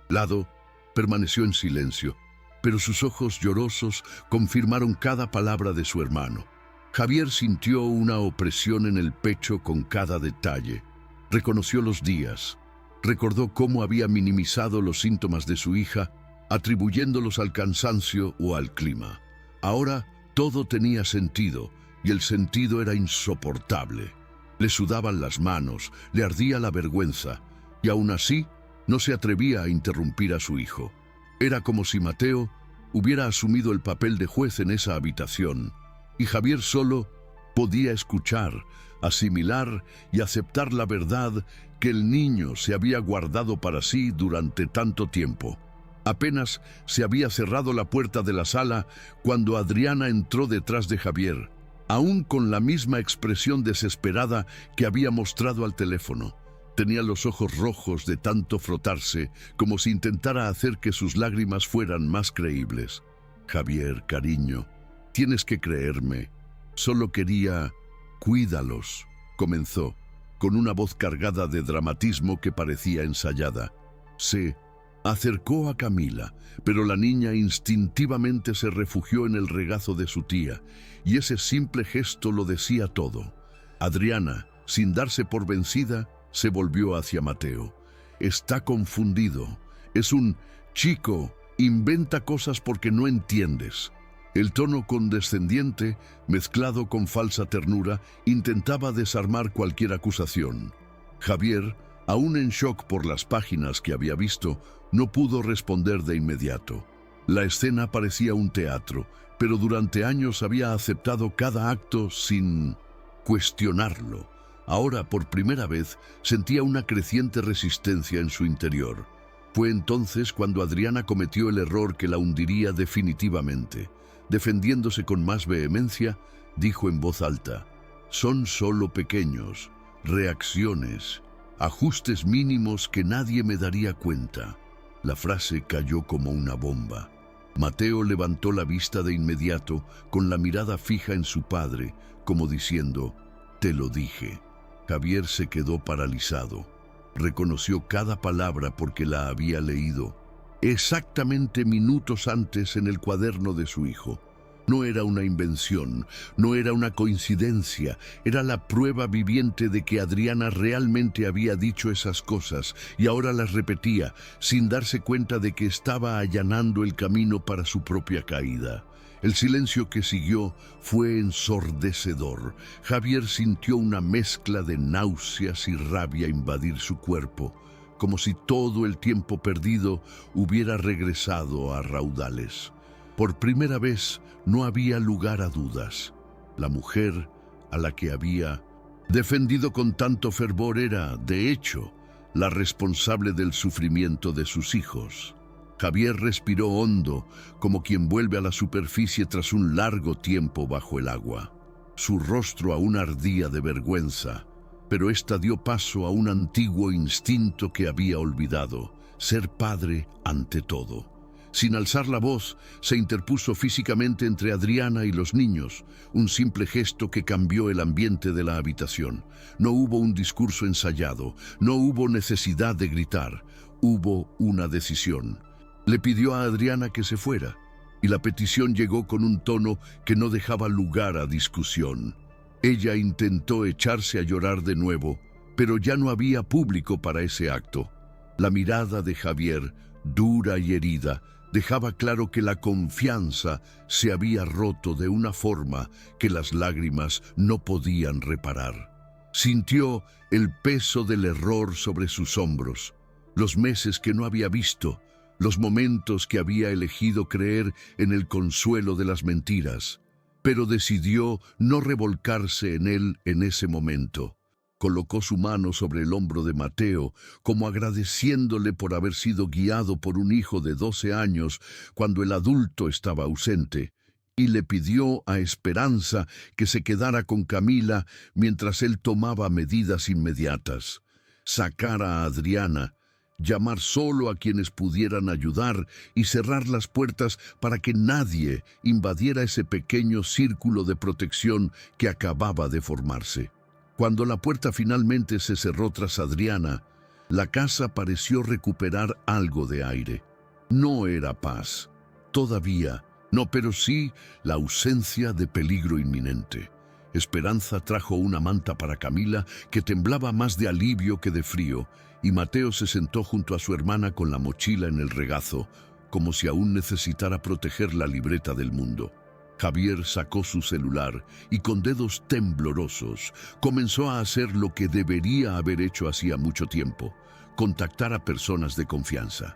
lado, permaneció en silencio, pero sus ojos llorosos confirmaron cada palabra de su hermano. Javier sintió una opresión en el pecho con cada detalle. Reconoció los días. Recordó cómo había minimizado los síntomas de su hija, atribuyéndolos al cansancio o al clima. Ahora todo tenía sentido, y el sentido era insoportable. Le sudaban las manos, le ardía la vergüenza, y aún así no se atrevía a interrumpir a su hijo. Era como si Mateo hubiera asumido el papel de juez en esa habitación, y Javier solo podía escuchar, asimilar y aceptar la verdad que el niño se había guardado para sí durante tanto tiempo. Apenas se había cerrado la puerta de la sala cuando Adriana entró detrás de Javier, aún con la misma expresión desesperada que había mostrado al teléfono. Tenía los ojos rojos de tanto frotarse, como si intentara hacer que sus lágrimas fueran más creíbles. Javier, cariño, tienes que creerme. Solo quería... Cuídalos, comenzó, con una voz cargada de dramatismo que parecía ensayada. Se acercó a Camila, pero la niña instintivamente se refugió en el regazo de su tía, y ese simple gesto lo decía todo. Adriana, sin darse por vencida, se volvió hacia Mateo. Está confundido. Es un chico. Inventa cosas porque no entiendes. El tono condescendiente, mezclado con falsa ternura, intentaba desarmar cualquier acusación. Javier, aún en shock por las páginas que había visto, no pudo responder de inmediato. La escena parecía un teatro, pero durante años había aceptado cada acto sin cuestionarlo. Ahora, por primera vez, sentía una creciente resistencia en su interior. Fue entonces cuando Adriana cometió el error que la hundiría definitivamente. Defendiéndose con más vehemencia, dijo en voz alta: «Son solo pequeños, reacciones, ajustes mínimos que nadie me daría cuenta». La frase cayó como una bomba. Mateo levantó la vista de inmediato, con la mirada fija en su padre, como diciendo: «Te lo dije». Javier se quedó paralizado. Reconoció cada palabra porque la había leído exactamente minutos antes en el cuaderno de su hijo. No era una invención, no era una coincidencia, era la prueba viviente de que Adriana realmente había dicho esas cosas y ahora las repetía, sin darse cuenta de que estaba allanando el camino para su propia caída. El silencio que siguió fue ensordecedor. Javier sintió una mezcla de náuseas y rabia invadir su cuerpo, como si todo el tiempo perdido hubiera regresado a raudales. Por primera vez no había lugar a dudas. La mujer a la que había defendido con tanto fervor era, de hecho, la responsable del sufrimiento de sus hijos. Javier respiró hondo, como quien vuelve a la superficie tras un largo tiempo bajo el agua. Su rostro aún ardía de vergüenza, pero ésta dio paso a un antiguo instinto que había olvidado: ser padre ante todo. Sin alzar la voz, se interpuso físicamente entre Adriana y los niños, un simple gesto que cambió el ambiente de la habitación. No hubo un discurso ensayado, no hubo necesidad de gritar, hubo una decisión. Le pidió a Adriana que se fuera, y la petición llegó con un tono que no dejaba lugar a discusión. Ella intentó echarse a llorar de nuevo, pero ya no había público para ese acto. La mirada de Javier, dura y herida, dejaba claro que la confianza se había roto de una forma que las lágrimas no podían reparar. Sintió el peso del error sobre sus hombros, los meses que no había visto, los momentos que había elegido creer en el consuelo de las mentiras, pero decidió no revolcarse en él en ese momento. Colocó su mano sobre el hombro de Mateo, como agradeciéndole por haber sido guiado por un hijo de 12 años cuando el adulto estaba ausente, y le pidió a Esperanza que se quedara con Camila mientras él tomaba medidas inmediatas. Sacar a Adriana, llamar solo a quienes pudieran ayudar y cerrar las puertas para que nadie invadiera ese pequeño círculo de protección que acababa de formarse. Cuando la puerta finalmente se cerró tras Adriana, la casa pareció recuperar algo de aire. No era paz, todavía, no, pero sí la ausencia de peligro inminente. Esperanza trajo una manta para Camila, que temblaba más de alivio que de frío, y Mateo se sentó junto a su hermana con la mochila en el regazo, como si aún necesitara proteger la libreta del mundo. Javier sacó su celular y con dedos temblorosos comenzó a hacer lo que debería haber hecho hacía mucho tiempo: contactar a personas de confianza.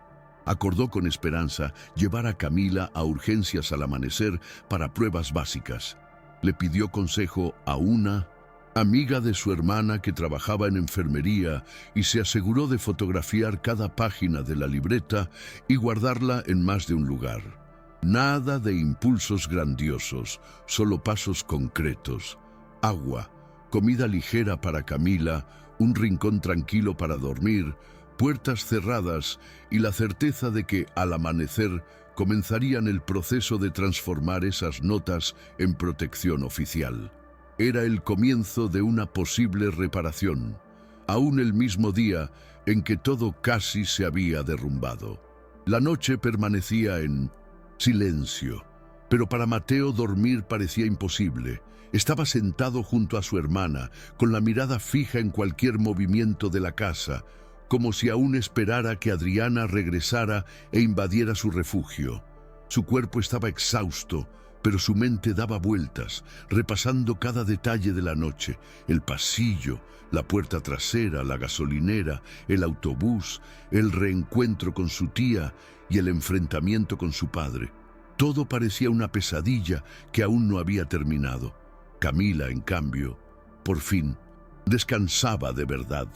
acordó con esperanza llevar a Camila a urgencias al amanecer para pruebas básicas. Le pidió consejo a una amiga de su hermana que trabajaba en enfermería y se aseguró de fotografiar cada página de la libreta y guardarla en más de un lugar. Nada de impulsos grandiosos, solo pasos concretos. Agua, comida ligera para Camila, un rincón tranquilo para dormir, puertas cerradas y la certeza de que, al amanecer, comenzarían el proceso de transformar esas notas en protección oficial. Era el comienzo de una posible reparación, aún el mismo día en que todo casi se había derrumbado. La noche permanecía en silencio, pero para Mateo dormir parecía imposible. Estaba sentado junto a su hermana, con la mirada fija en cualquier movimiento de la casa, como si aún esperara que Adriana regresara e invadiera su refugio. Su cuerpo estaba exhausto, pero su mente daba vueltas, repasando cada detalle de la noche: el pasillo, la puerta trasera, la gasolinera, el autobús, el reencuentro con su tía y el enfrentamiento con su padre. Todo parecía una pesadilla que aún no había terminado. Camila, en cambio, por fin, descansaba de verdad.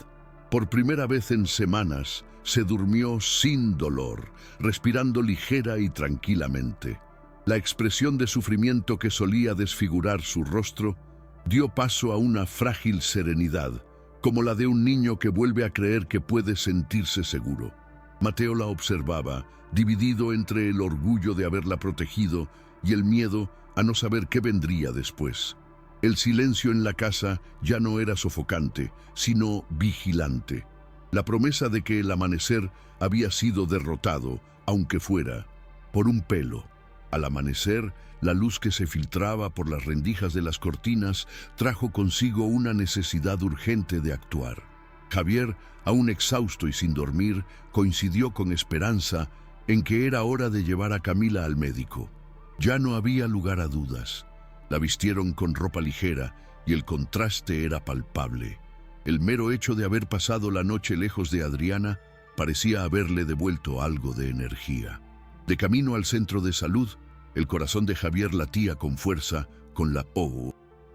Por primera vez en semanas, se durmió sin dolor, respirando ligera y tranquilamente. La expresión de sufrimiento que solía desfigurar su rostro dio paso a una frágil serenidad, como la de un niño que vuelve a creer que puede sentirse seguro. Mateo la observaba, dividido entre el orgullo de haberla protegido y el miedo a no saber qué vendría después. El silencio en la casa ya no era sofocante, sino vigilante. La promesa de que el amanecer había sido derrotado, aunque fuera por un pelo. Al amanecer, la luz que se filtraba por las rendijas de las cortinas trajo consigo una necesidad urgente de actuar. Javier, aún exhausto y sin dormir, coincidió con Esperanza en que era hora de llevar a Camila al médico. Ya no había lugar a dudas. La vistieron con ropa ligera y el contraste era palpable. El mero hecho de haber pasado la noche lejos de Adriana parecía haberle devuelto algo de energía. De camino al centro de salud, el corazón de Javier latía con fuerza, con la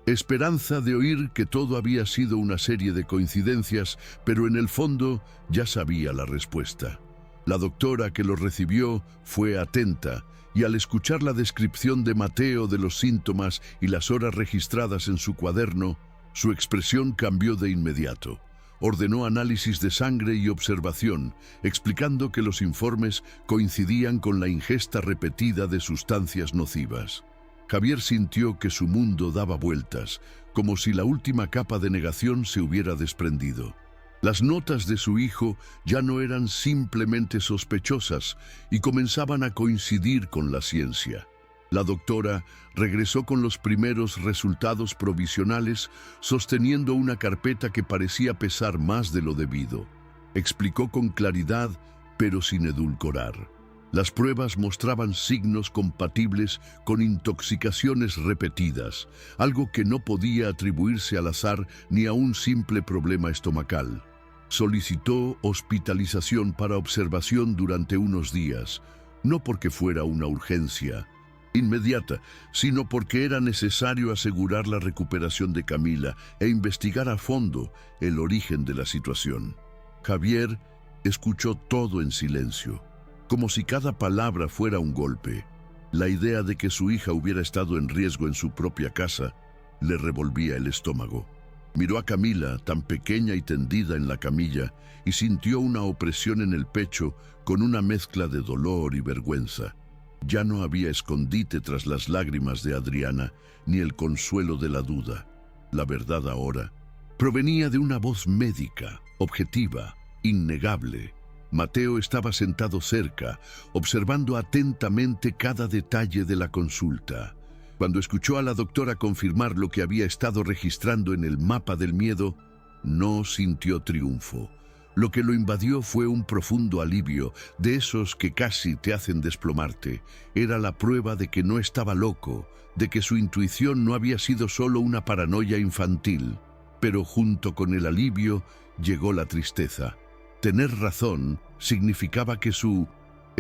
esperanza de oír que todo había sido una serie de coincidencias, pero en el fondo ya sabía la respuesta. La doctora que lo recibió fue atenta y al escuchar la descripción de Mateo de los síntomas y las horas registradas en su cuaderno, su expresión cambió de inmediato. Ordenó análisis de sangre y observación, explicando que los informes coincidían con la ingesta repetida de sustancias nocivas. Javier sintió que su mundo daba vueltas, como si la última capa de negación se hubiera desprendido. Las notas de su hijo ya no eran simplemente sospechosas y comenzaban a coincidir con la ciencia. La doctora regresó con los primeros resultados provisionales, sosteniendo una carpeta que parecía pesar más de lo debido. Explicó con claridad, pero sin edulcorar. Las pruebas mostraban signos compatibles con intoxicaciones repetidas, algo que no podía atribuirse al azar ni a un simple problema estomacal. Solicitó hospitalización para observación durante unos días, no porque fuera una urgencia inmediata, sino porque era necesario asegurar la recuperación de Camila e investigar a fondo el origen de la situación. Javier escuchó todo en silencio, como si cada palabra fuera un golpe. La idea de que su hija hubiera estado en riesgo en su propia casa le revolvía el estómago. Miró a Camila, tan pequeña y tendida en la camilla, y sintió una opresión en el pecho con una mezcla de dolor y vergüenza. Ya no había escondite tras las lágrimas de Adriana, ni el consuelo de la duda. La verdad ahora provenía de una voz médica, objetiva, innegable. Mateo estaba sentado cerca, observando atentamente cada detalle de la consulta. Cuando escuchó a la doctora confirmar lo que había estado registrando en el mapa del miedo, no sintió triunfo. Lo que lo invadió fue un profundo alivio, de esos que casi te hacen desplomarte. Era la prueba de que no estaba loco, de que su intuición no había sido solo una paranoia infantil. Pero junto con el alivio llegó la tristeza. Tener razón significaba que su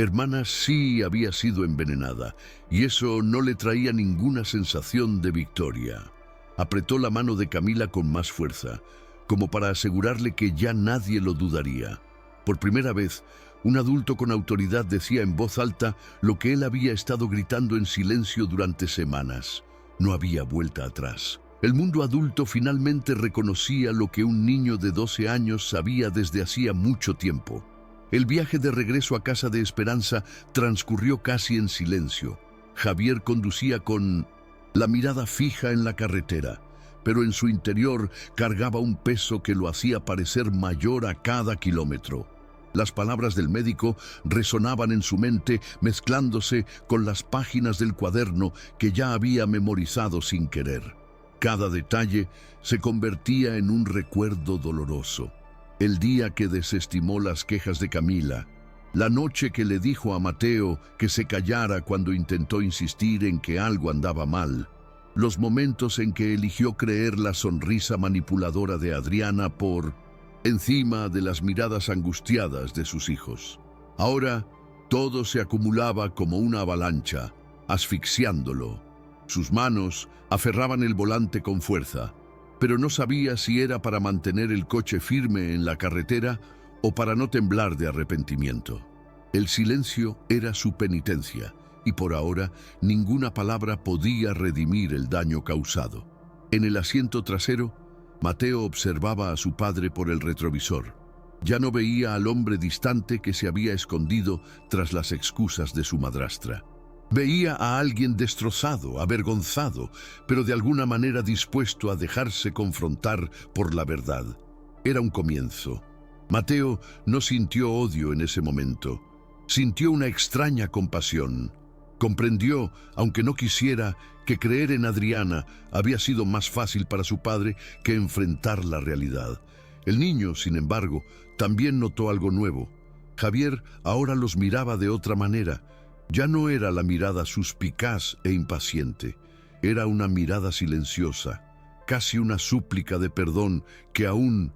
hermana sí había sido envenenada, y eso no le traía ninguna sensación de victoria. Apretó la mano de Camila con más fuerza, como para asegurarle que ya nadie lo dudaría. Por primera vez, un adulto con autoridad decía en voz alta lo que él había estado gritando en silencio durante semanas. No había vuelta atrás. El mundo adulto finalmente reconocía lo que un niño de 12 años sabía desde hacía mucho tiempo. El viaje de regreso a casa de Esperanza transcurrió casi en silencio. Javier conducía con la mirada fija en la carretera, pero en su interior cargaba un peso que lo hacía parecer mayor a cada kilómetro. Las palabras del médico resonaban en su mente, mezclándose con las páginas del cuaderno que ya había memorizado sin querer. Cada detalle se convertía en un recuerdo doloroso. El día que desestimó las quejas de Camila, la noche que le dijo a Mateo que se callara cuando intentó insistir en que algo andaba mal, los momentos en que eligió creer la sonrisa manipuladora de Adriana por encima de las miradas angustiadas de sus hijos. Ahora todo se acumulaba como una avalancha, asfixiándolo. Sus manos aferraban el volante con fuerza, pero no sabía si era para mantener el coche firme en la carretera o para no temblar de arrepentimiento. El silencio era su penitencia, y por ahora ninguna palabra podía redimir el daño causado. En el asiento trasero, Mateo observaba a su padre por el retrovisor. Ya no veía al hombre distante que se había escondido tras las excusas de su madrastra. Veía a alguien destrozado, avergonzado, pero de alguna manera dispuesto a dejarse confrontar por la verdad. Era un comienzo. Mateo no sintió odio en ese momento. Sintió una extraña compasión. Comprendió, aunque no quisiera, que creer en Adriana había sido más fácil para su padre que enfrentar la realidad. El niño, sin embargo, también notó algo nuevo. Javier ahora los miraba de otra manera. Ya no era la mirada suspicaz e impaciente. Era una mirada silenciosa, casi una súplica de perdón que aún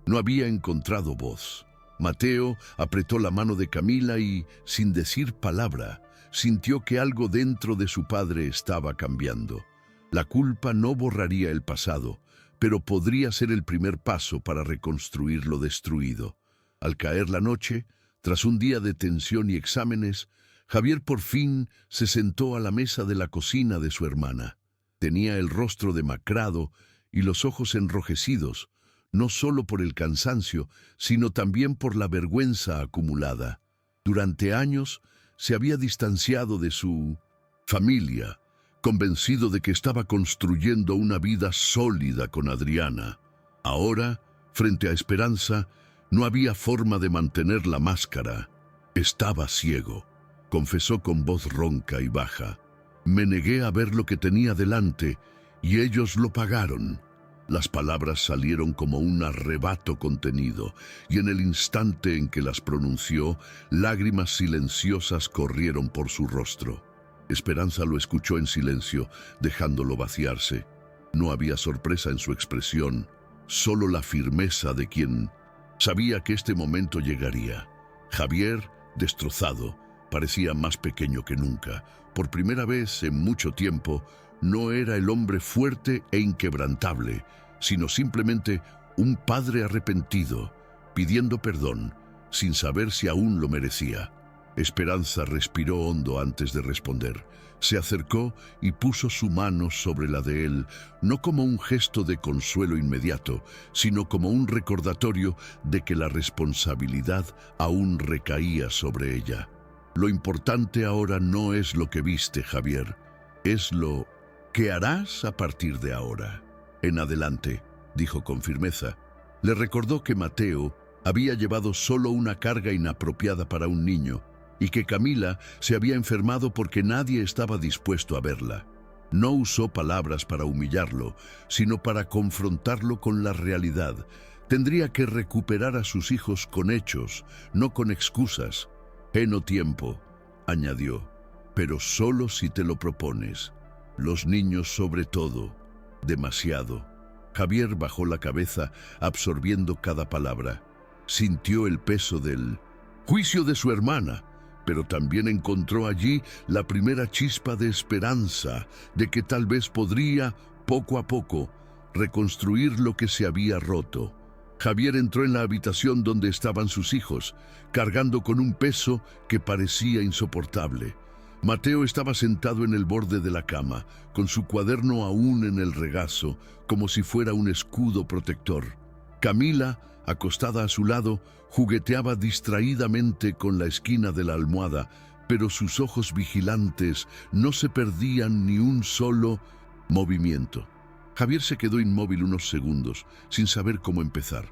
no había encontrado voz. Mateo apretó la mano de Camila y, sin decir palabra, sintió que algo dentro de su padre estaba cambiando. La culpa no borraría el pasado, pero podría ser el primer paso para reconstruir lo destruido. Al caer la noche, tras un día de tensión y exámenes, Javier por fin se sentó a la mesa de la cocina de su hermana. Tenía el rostro demacrado y los ojos enrojecidos, no solo por el cansancio, sino también por la vergüenza acumulada. Durante años se había distanciado de su familia, convencido de que estaba construyendo una vida sólida con Adriana. Ahora, frente a Esperanza, no había forma de mantener la máscara. Estaba ciego. Confesó con voz ronca y baja. Me negué a ver lo que tenía delante, y ellos lo pagaron. Las palabras salieron como un arrebato contenido, y en el instante en que las pronunció, lágrimas silenciosas corrieron por su rostro. Esperanza lo escuchó en silencio, dejándolo vaciarse. No había sorpresa en su expresión, solo la firmeza de quien sabía que este momento llegaría. Javier, destrozado, parecía más pequeño que nunca. Por primera vez en mucho tiempo, no era el hombre fuerte e inquebrantable, sino simplemente un padre arrepentido, pidiendo perdón, sin saber si aún lo merecía. Esperanza respiró hondo antes de responder. Se acercó y puso su mano sobre la de él, no como un gesto de consuelo inmediato, sino como un recordatorio de que la responsabilidad aún recaía sobre ella. Lo importante ahora no es lo que viste, Javier, es lo que harás a partir de ahora. En adelante, dijo con firmeza. Le recordó que Mateo había llevado solo una carga inapropiada para un niño y que Camila se había enfermado porque nadie estaba dispuesto a verla. No usó palabras para humillarlo, sino para confrontarlo con la realidad. Tendría que recuperar a sus hijos con hechos, no con excusas. «Heno tiempo», añadió, «pero solo si te lo propones. Los niños sobre todo, demasiado». Javier bajó la cabeza, absorbiendo cada palabra. Sintió el peso del juicio de su hermana, pero también encontró allí la primera chispa de esperanza de que tal vez podría, poco a poco, reconstruir lo que se había roto. Javier entró en la habitación donde estaban sus hijos, cargando con un peso que parecía insoportable. Mateo estaba sentado en el borde de la cama, con su cuaderno aún en el regazo, como si fuera un escudo protector. Camila, acostada a su lado, jugueteaba distraídamente con la esquina de la almohada, pero sus ojos vigilantes no se perdían ni un solo movimiento. Javier se quedó inmóvil unos segundos, sin saber cómo empezar.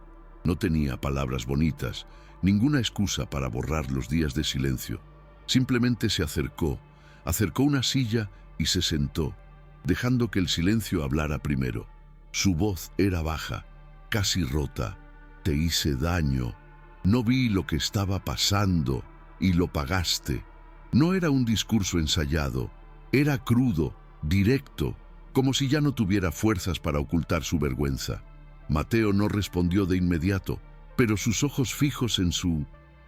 No tenía palabras bonitas, ninguna excusa para borrar los días de silencio. Simplemente se acercó una silla y se sentó, dejando que el silencio hablara primero. Su voz era baja, casi rota. Te hice daño. No vi lo que estaba pasando y lo pagaste. No era un discurso ensayado, era crudo, directo, como si ya no tuviera fuerzas para ocultar su vergüenza. Mateo no respondió de inmediato, pero sus ojos fijos en su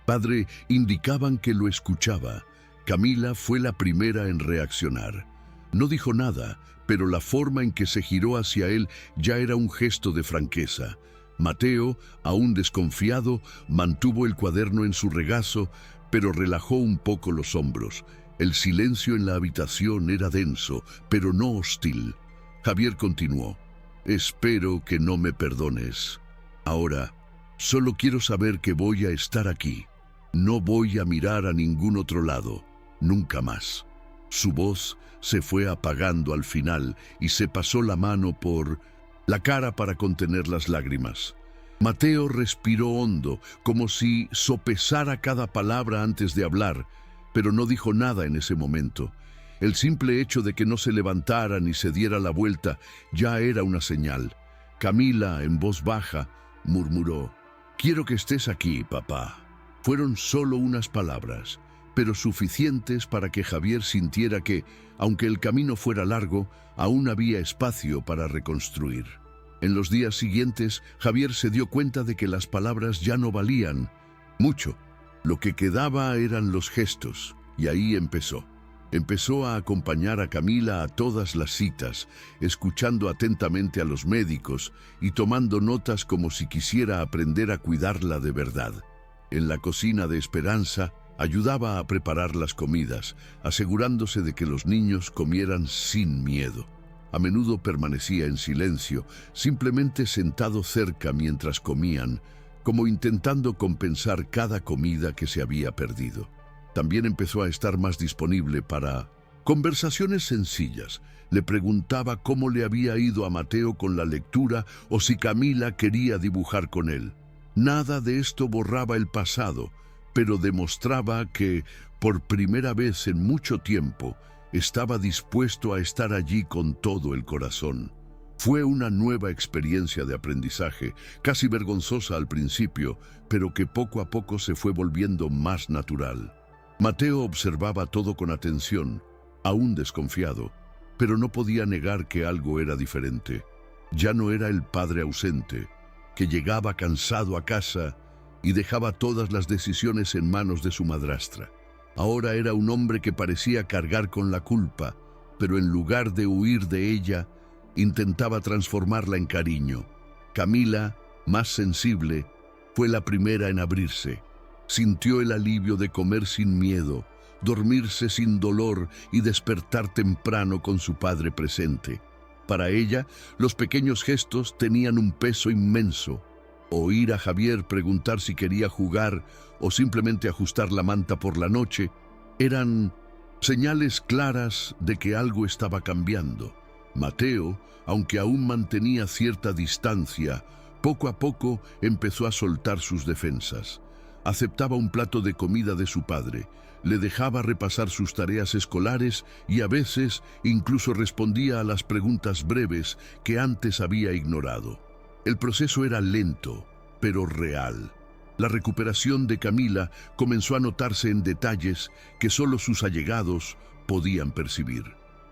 padre indicaban que lo escuchaba. Camila fue la primera en reaccionar. No dijo nada, pero la forma en que se giró hacia él ya era un gesto de franqueza. Mateo, aún desconfiado, mantuvo el cuaderno en su regazo, pero relajó un poco los hombros. El silencio en la habitación era denso, pero no hostil. Javier continuó. Espero que no me perdones. Ahora, solo quiero saber que voy a estar aquí. No voy a mirar a ningún otro lado, nunca más. Su voz se fue apagando al final y se pasó la mano por la cara para contener las lágrimas. Mateo respiró hondo, como si sopesara cada palabra antes de hablar, pero no dijo nada en ese momento. El simple hecho de que no se levantara ni se diera la vuelta ya era una señal. Camila, en voz baja, murmuró: «Quiero que estés aquí, papá». Fueron solo unas palabras, pero suficientes para que Javier sintiera que, aunque el camino fuera largo, aún había espacio para reconstruir. En los días siguientes, Javier se dio cuenta de que las palabras ya no valían mucho. Lo que quedaba eran los gestos, y ahí empezó. Empezó a acompañar a Camila a todas las citas, escuchando atentamente a los médicos y tomando notas como si quisiera aprender a cuidarla de verdad. En la cocina de Esperanza, ayudaba a preparar las comidas, asegurándose de que los niños comieran sin miedo. A menudo permanecía en silencio, simplemente sentado cerca mientras comían, como intentando compensar cada comida que se había perdido. También empezó a estar más disponible para conversaciones sencillas. Le preguntaba cómo le había ido a Mateo con la lectura o si Camila quería dibujar con él. Nada de esto borraba el pasado, pero demostraba que, por primera vez en mucho tiempo, estaba dispuesto a estar allí con todo el corazón. Fue una nueva experiencia de aprendizaje, casi vergonzosa al principio, pero que poco a poco se fue volviendo más natural. Mateo observaba todo con atención, aún desconfiado, pero no podía negar que algo era diferente. Ya no era el padre ausente, que llegaba cansado a casa y dejaba todas las decisiones en manos de su madrastra. Ahora era un hombre que parecía cargar con la culpa, pero en lugar de huir de ella, intentaba transformarla en cariño. Camila, más sensible, fue la primera en abrirse. Sintió el alivio de comer sin miedo, dormirse sin dolor y despertar temprano con su padre presente. Para ella, los pequeños gestos tenían un peso inmenso. Oír a Javier preguntar si quería jugar o simplemente ajustar la manta por la noche eran señales claras de que algo estaba cambiando. Mateo, aunque aún mantenía cierta distancia, poco a poco empezó a soltar sus defensas. Aceptaba un plato de comida de su padre, le dejaba repasar sus tareas escolares y a veces incluso respondía a las preguntas breves que antes había ignorado. El proceso era lento, pero real. La recuperación de Camila comenzó a notarse en detalles que solo sus allegados podían percibir.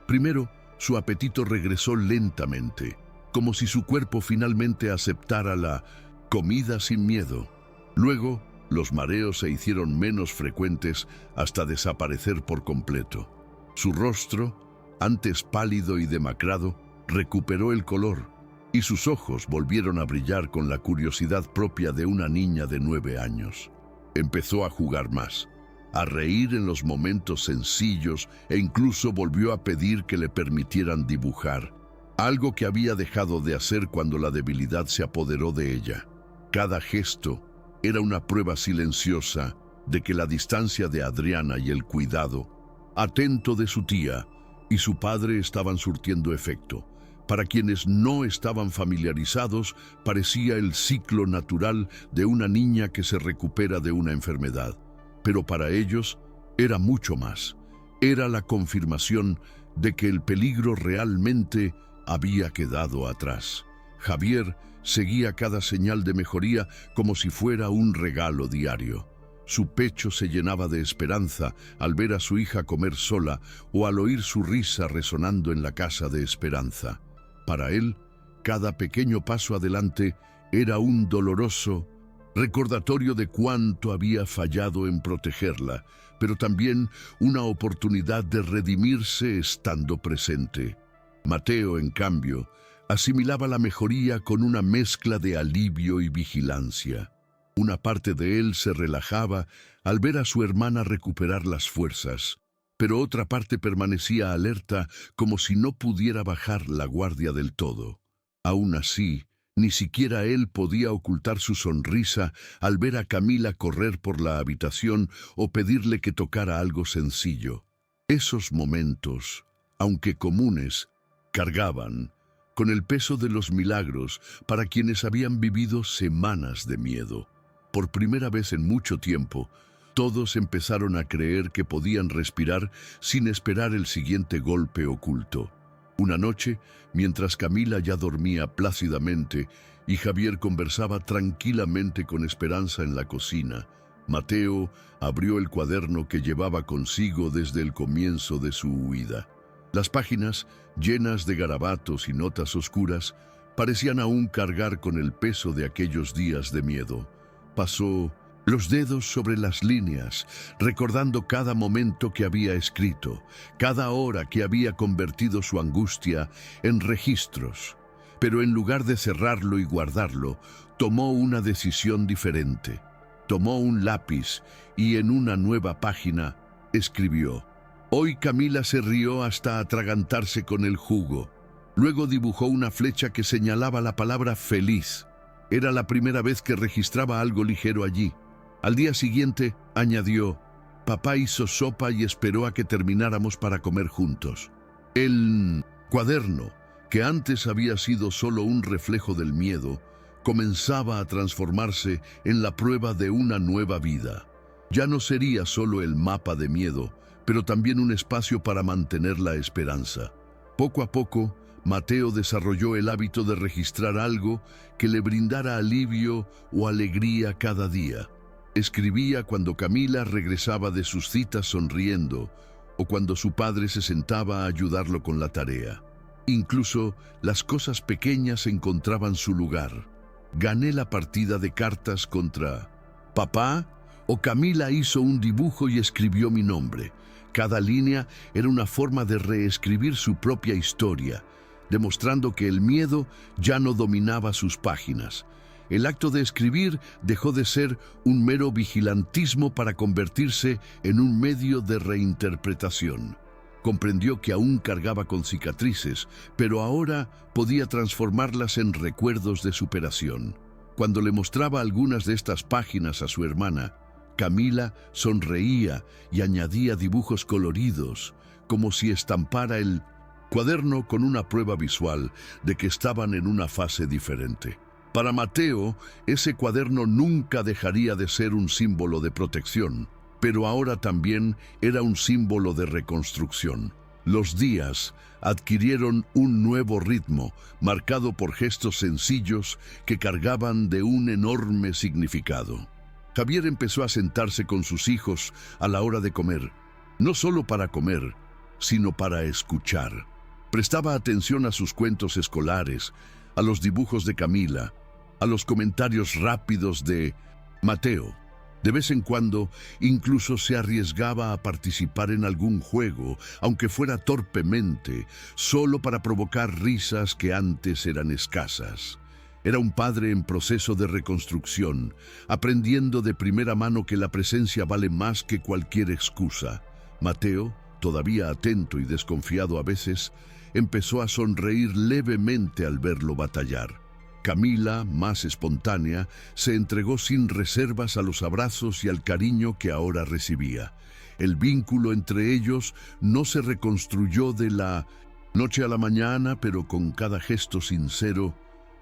Primero, su apetito regresó lentamente, como si su cuerpo finalmente aceptara la comida sin miedo. Luego, Los mareos se hicieron menos frecuentes hasta desaparecer por completo. Su rostro, antes pálido y demacrado, recuperó el color, y sus ojos volvieron a brillar con la curiosidad propia de una niña de 9 años. Empezó a jugar más, a reír en los momentos sencillos e incluso volvió a pedir que le permitieran dibujar, algo que había dejado de hacer cuando la debilidad se apoderó de ella. Cada gesto era una prueba silenciosa de que la distancia de Adriana y el cuidado atento de su tía y su padre estaban surtiendo efecto. Para quienes no estaban familiarizados, parecía el ciclo natural de una niña que se recupera de una enfermedad. Pero para ellos era mucho más. Era la confirmación de que el peligro realmente había quedado atrás. Javier seguía cada señal de mejoría como si fuera un regalo diario. Su pecho se llenaba de esperanza al ver a su hija comer sola o al oír su risa resonando en la casa de Esperanza. Para él, cada pequeño paso adelante era un doloroso recordatorio de cuánto había fallado en protegerla, pero también una oportunidad de redimirse estando presente. Mateo, en cambio, asimilaba la mejoría con una mezcla de alivio y vigilancia. Una parte de él se relajaba al ver a su hermana recuperar las fuerzas, pero otra parte permanecía alerta como si no pudiera bajar la guardia del todo. Aún así, ni siquiera él podía ocultar su sonrisa al ver a Camila correr por la habitación o pedirle que tocara algo sencillo. Esos momentos, aunque comunes, cargaban con el peso de los milagros para quienes habían vivido semanas de miedo. Por primera vez en mucho tiempo, todos empezaron a creer que podían respirar sin esperar el siguiente golpe oculto. Una noche, mientras Camila ya dormía plácidamente y Javier conversaba tranquilamente con Esperanza en la cocina, Mateo abrió el cuaderno que llevaba consigo desde el comienzo de su huida. Las páginas, llenas de garabatos y notas oscuras, parecían aún cargar con el peso de aquellos días de miedo. Pasó los dedos sobre las líneas, recordando cada momento que había escrito, cada hora que había convertido su angustia en registros. Pero en lugar de cerrarlo y guardarlo, tomó una decisión diferente. Tomó un lápiz y en una nueva página escribió: «Hoy Camila se rió hasta atragantarse con el jugo». Luego dibujó una flecha que señalaba la palabra feliz. Era la primera vez que registraba algo ligero allí. Al día siguiente, añadió: «Papá hizo sopa y esperó a que termináramos para comer juntos». El cuaderno, que antes había sido solo un reflejo del miedo, comenzaba a transformarse en la prueba de una nueva vida. Ya no sería solo el mapa de miedo, pero también un espacio para mantener la esperanza. Poco a poco, Mateo desarrolló el hábito de registrar algo que le brindara alivio o alegría cada día. Escribía cuando Camila regresaba de sus citas sonriendo o cuando su padre se sentaba a ayudarlo con la tarea. Incluso las cosas pequeñas encontraban su lugar. Gané la partida de cartas contra papá, o Camila hizo un dibujo y escribió mi nombre. Cada línea era una forma de reescribir su propia historia, demostrando que el miedo ya no dominaba sus páginas. El acto de escribir dejó de ser un mero vigilantismo para convertirse en un medio de reinterpretación. Comprendió que aún cargaba con cicatrices, pero ahora podía transformarlas en recuerdos de superación. Cuando le mostraba algunas de estas páginas a su hermana, Camila sonreía y añadía dibujos coloridos, como si estampara el cuaderno con una prueba visual de que estaban en una fase diferente. Para Mateo, ese cuaderno nunca dejaría de ser un símbolo de protección, pero ahora también era un símbolo de reconstrucción. Los días adquirieron un nuevo ritmo, marcado por gestos sencillos que cargaban de un enorme significado. Javier empezó a sentarse con sus hijos a la hora de comer, no solo para comer, sino para escuchar. Prestaba atención a sus cuentos escolares, a los dibujos de Camila, a los comentarios rápidos de Mateo. De vez en cuando, incluso se arriesgaba a participar en algún juego, aunque fuera torpemente, solo para provocar risas que antes eran escasas. Era un padre en proceso de reconstrucción, aprendiendo de primera mano que la presencia vale más que cualquier excusa. Mateo, todavía atento y desconfiado a veces, empezó a sonreír levemente al verlo batallar. Camila, más espontánea, se entregó sin reservas a los abrazos y al cariño que ahora recibía. El vínculo entre ellos no se reconstruyó de la noche a la mañana, pero con cada gesto sincero,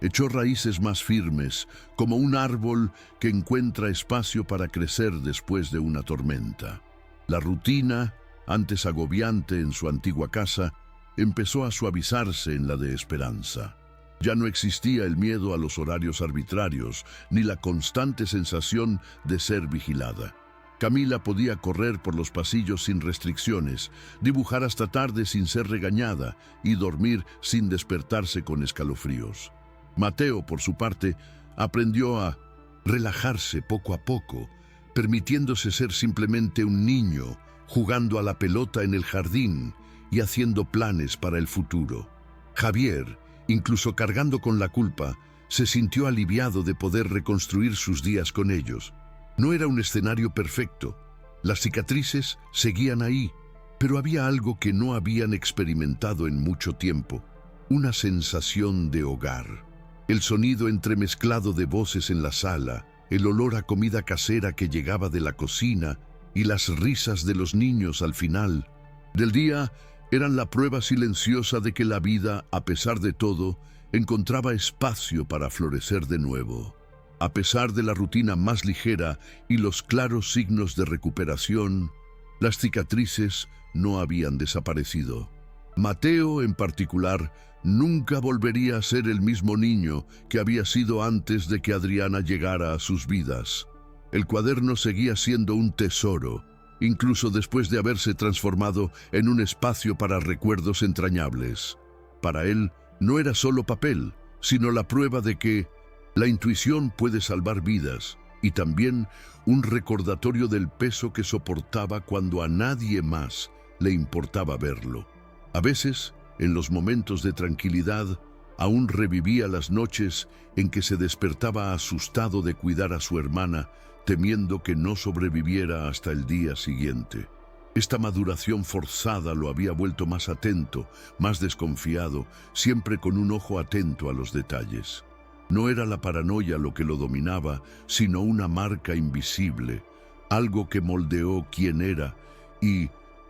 echó raíces más firmes, como un árbol que encuentra espacio para crecer después de una tormenta. La rutina, antes agobiante en su antigua casa, empezó a suavizarse en la de Esperanza. Ya no existía el miedo a los horarios arbitrarios, ni la constante sensación de ser vigilada. Camila podía correr por los pasillos sin restricciones, dibujar hasta tarde sin ser regañada y dormir sin despertarse con escalofríos. Mateo, por su parte, aprendió a relajarse poco a poco, permitiéndose ser simplemente un niño, jugando a la pelota en el jardín y haciendo planes para el futuro. Javier, incluso cargando con la culpa, se sintió aliviado de poder reconstruir sus días con ellos. No era un escenario perfecto. Las cicatrices seguían ahí, pero había algo que no habían experimentado en mucho tiempo: una sensación de hogar. El sonido entremezclado de voces en la sala, el olor a comida casera que llegaba de la cocina y las risas de los niños al final del día eran la prueba silenciosa de que la vida, a pesar de todo, encontraba espacio para florecer de nuevo. A pesar de la rutina más ligera y los claros signos de recuperación, las cicatrices no habían desaparecido. Mateo, en particular, nunca volvería a ser el mismo niño que había sido antes de que Adriana llegara a sus vidas. El cuaderno seguía siendo un tesoro, incluso después de haberse transformado en un espacio para recuerdos entrañables. Para él, no era solo papel, sino la prueba de que la intuición puede salvar vidas, y también un recordatorio del peso que soportaba cuando a nadie más le importaba verlo. A veces, en los momentos de tranquilidad, aún revivía las noches en que se despertaba asustado de cuidar a su hermana, temiendo que no sobreviviera hasta el día siguiente. Esta maduración forzada lo había vuelto más atento, más desconfiado, siempre con un ojo atento a los detalles. No era la paranoia lo que lo dominaba, sino una marca invisible, algo que moldeó quién era y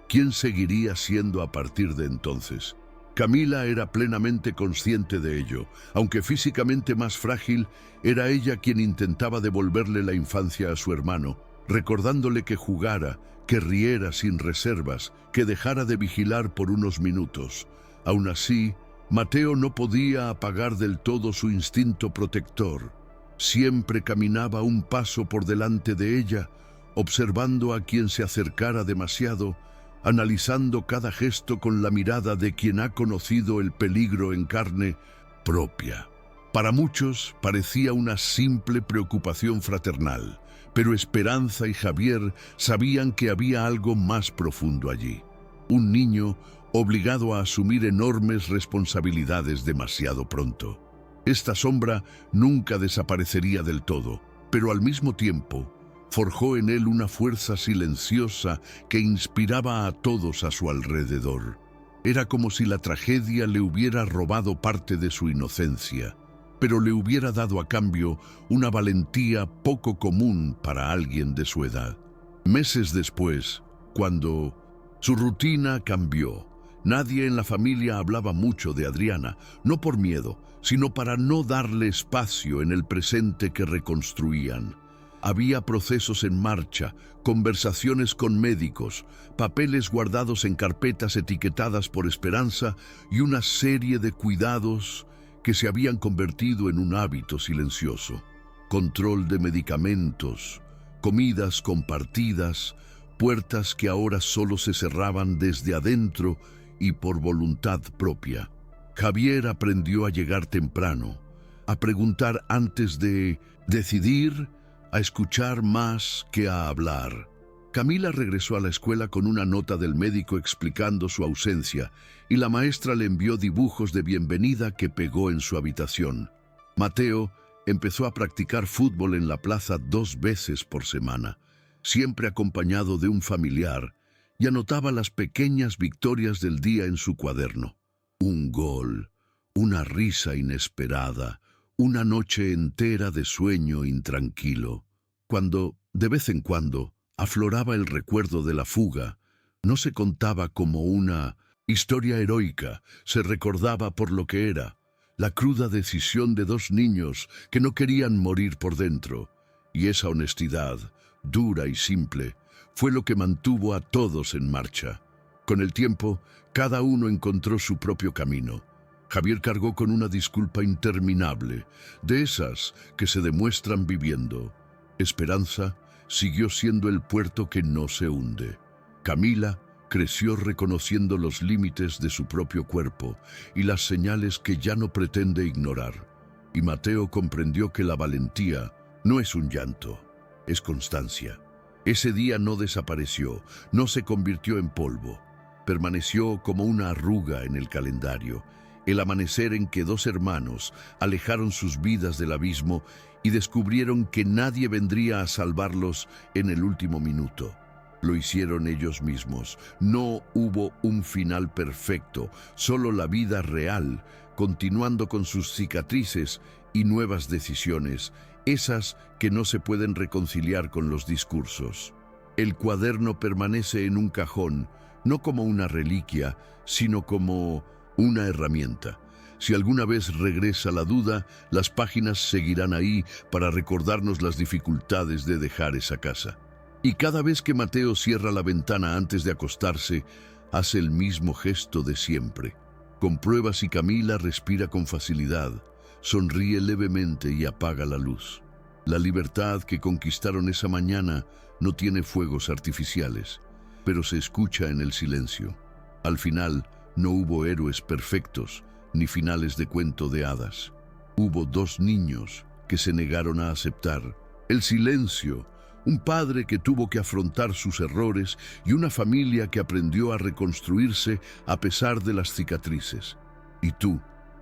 quién seguiría siendo a partir de entonces. Camila era plenamente consciente de ello. Aunque físicamente más frágil, era ella quien intentaba devolverle la infancia a su hermano, recordándole que jugara, que riera sin reservas, que dejara de vigilar por unos minutos. Aún así, Mateo no podía apagar del todo su instinto protector. Siempre caminaba un paso por delante de ella, observando a quien se acercara demasiado, analizando cada gesto con la mirada de quien ha conocido el peligro en carne propia. Para muchos parecía una simple preocupación fraternal, pero Esperanza y Javier sabían que había algo más profundo allí. Un niño obligado a asumir enormes responsabilidades demasiado pronto. Esta sombra nunca desaparecería del todo, pero al mismo tiempo forjó en él una fuerza silenciosa que inspiraba a todos a su alrededor. Era como si la tragedia le hubiera robado parte de su inocencia, pero le hubiera dado a cambio una valentía poco común para alguien de su edad. Meses después, cuando su rutina cambió, nadie en la familia hablaba mucho de Adriana, no por miedo, sino para no darle espacio en el presente que reconstruían. Había procesos en marcha, conversaciones con médicos, papeles guardados en carpetas etiquetadas por Esperanza y una serie de cuidados que se habían convertido en un hábito silencioso. Control de medicamentos, comidas compartidas, puertas que ahora solo se cerraban desde adentro y por voluntad propia. Javier aprendió a llegar temprano, a preguntar antes de decidir, a escuchar más que a hablar. Camila regresó a la escuela con una nota del médico explicando su ausencia y la maestra le envió dibujos de bienvenida que pegó en su habitación. Mateo empezó a practicar fútbol en la plaza 2 veces por semana, siempre acompañado de un familiar, y anotaba las pequeñas victorias del día en su cuaderno. Un gol, una risa inesperada, una noche entera de sueño intranquilo. Cuando, de vez en cuando, afloraba el recuerdo de la fuga, no se contaba como una historia heroica, se recordaba por lo que era, la cruda decisión de 2 niños que no querían morir por dentro, y esa honestidad, dura y simple, fue lo que mantuvo a todos en marcha. Con el tiempo, cada uno encontró su propio camino. Javier cargó con una disculpa interminable, de esas que se demuestran viviendo. Esperanza siguió siendo el puerto que no se hunde. Camila creció reconociendo los límites de su propio cuerpo y las señales que ya no pretende ignorar. Y Mateo comprendió que la valentía no es un llanto, es constancia. Ese día no desapareció, no se convirtió en polvo. Permaneció como una arruga en el calendario, el amanecer en que 2 hermanos alejaron sus vidas del abismo y descubrieron que nadie vendría a salvarlos en el último minuto. Lo hicieron ellos mismos. No hubo un final perfecto, solo la vida real, continuando con sus cicatrices y nuevas decisiones, esas que no se pueden reconciliar con los discursos. El cuaderno permanece en un cajón, no como una reliquia, sino como una herramienta. Si alguna vez regresa la duda, las páginas seguirán ahí para recordarnos las dificultades de dejar esa casa. Y cada vez que Mateo cierra la ventana antes de acostarse, hace el mismo gesto de siempre. Comprueba si Camila respira con facilidad, sonríe levemente y apaga la luz. La libertad que conquistaron esa mañana no tiene fuegos artificiales, pero se escucha en el silencio. Al final, no hubo héroes perfectos, ni finales de cuento de hadas. Hubo 2 niños que se negaron a aceptar el silencio, un padre que tuvo que afrontar sus errores y una familia que aprendió a reconstruirse a pesar de las cicatrices. ¿Y tú?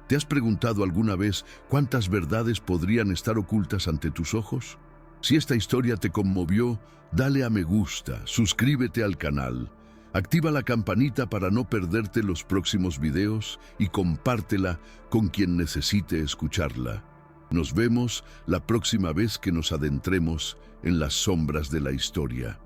¿Te has preguntado alguna vez cuántas verdades podrían estar ocultas ante tus ojos? Si esta historia te conmovió, dale a me gusta, suscríbete al canal, activa la campanita para no perderte los próximos videos y compártela con quien necesite escucharla. Nos vemos la próxima vez que nos adentremos en las sombras de la historia.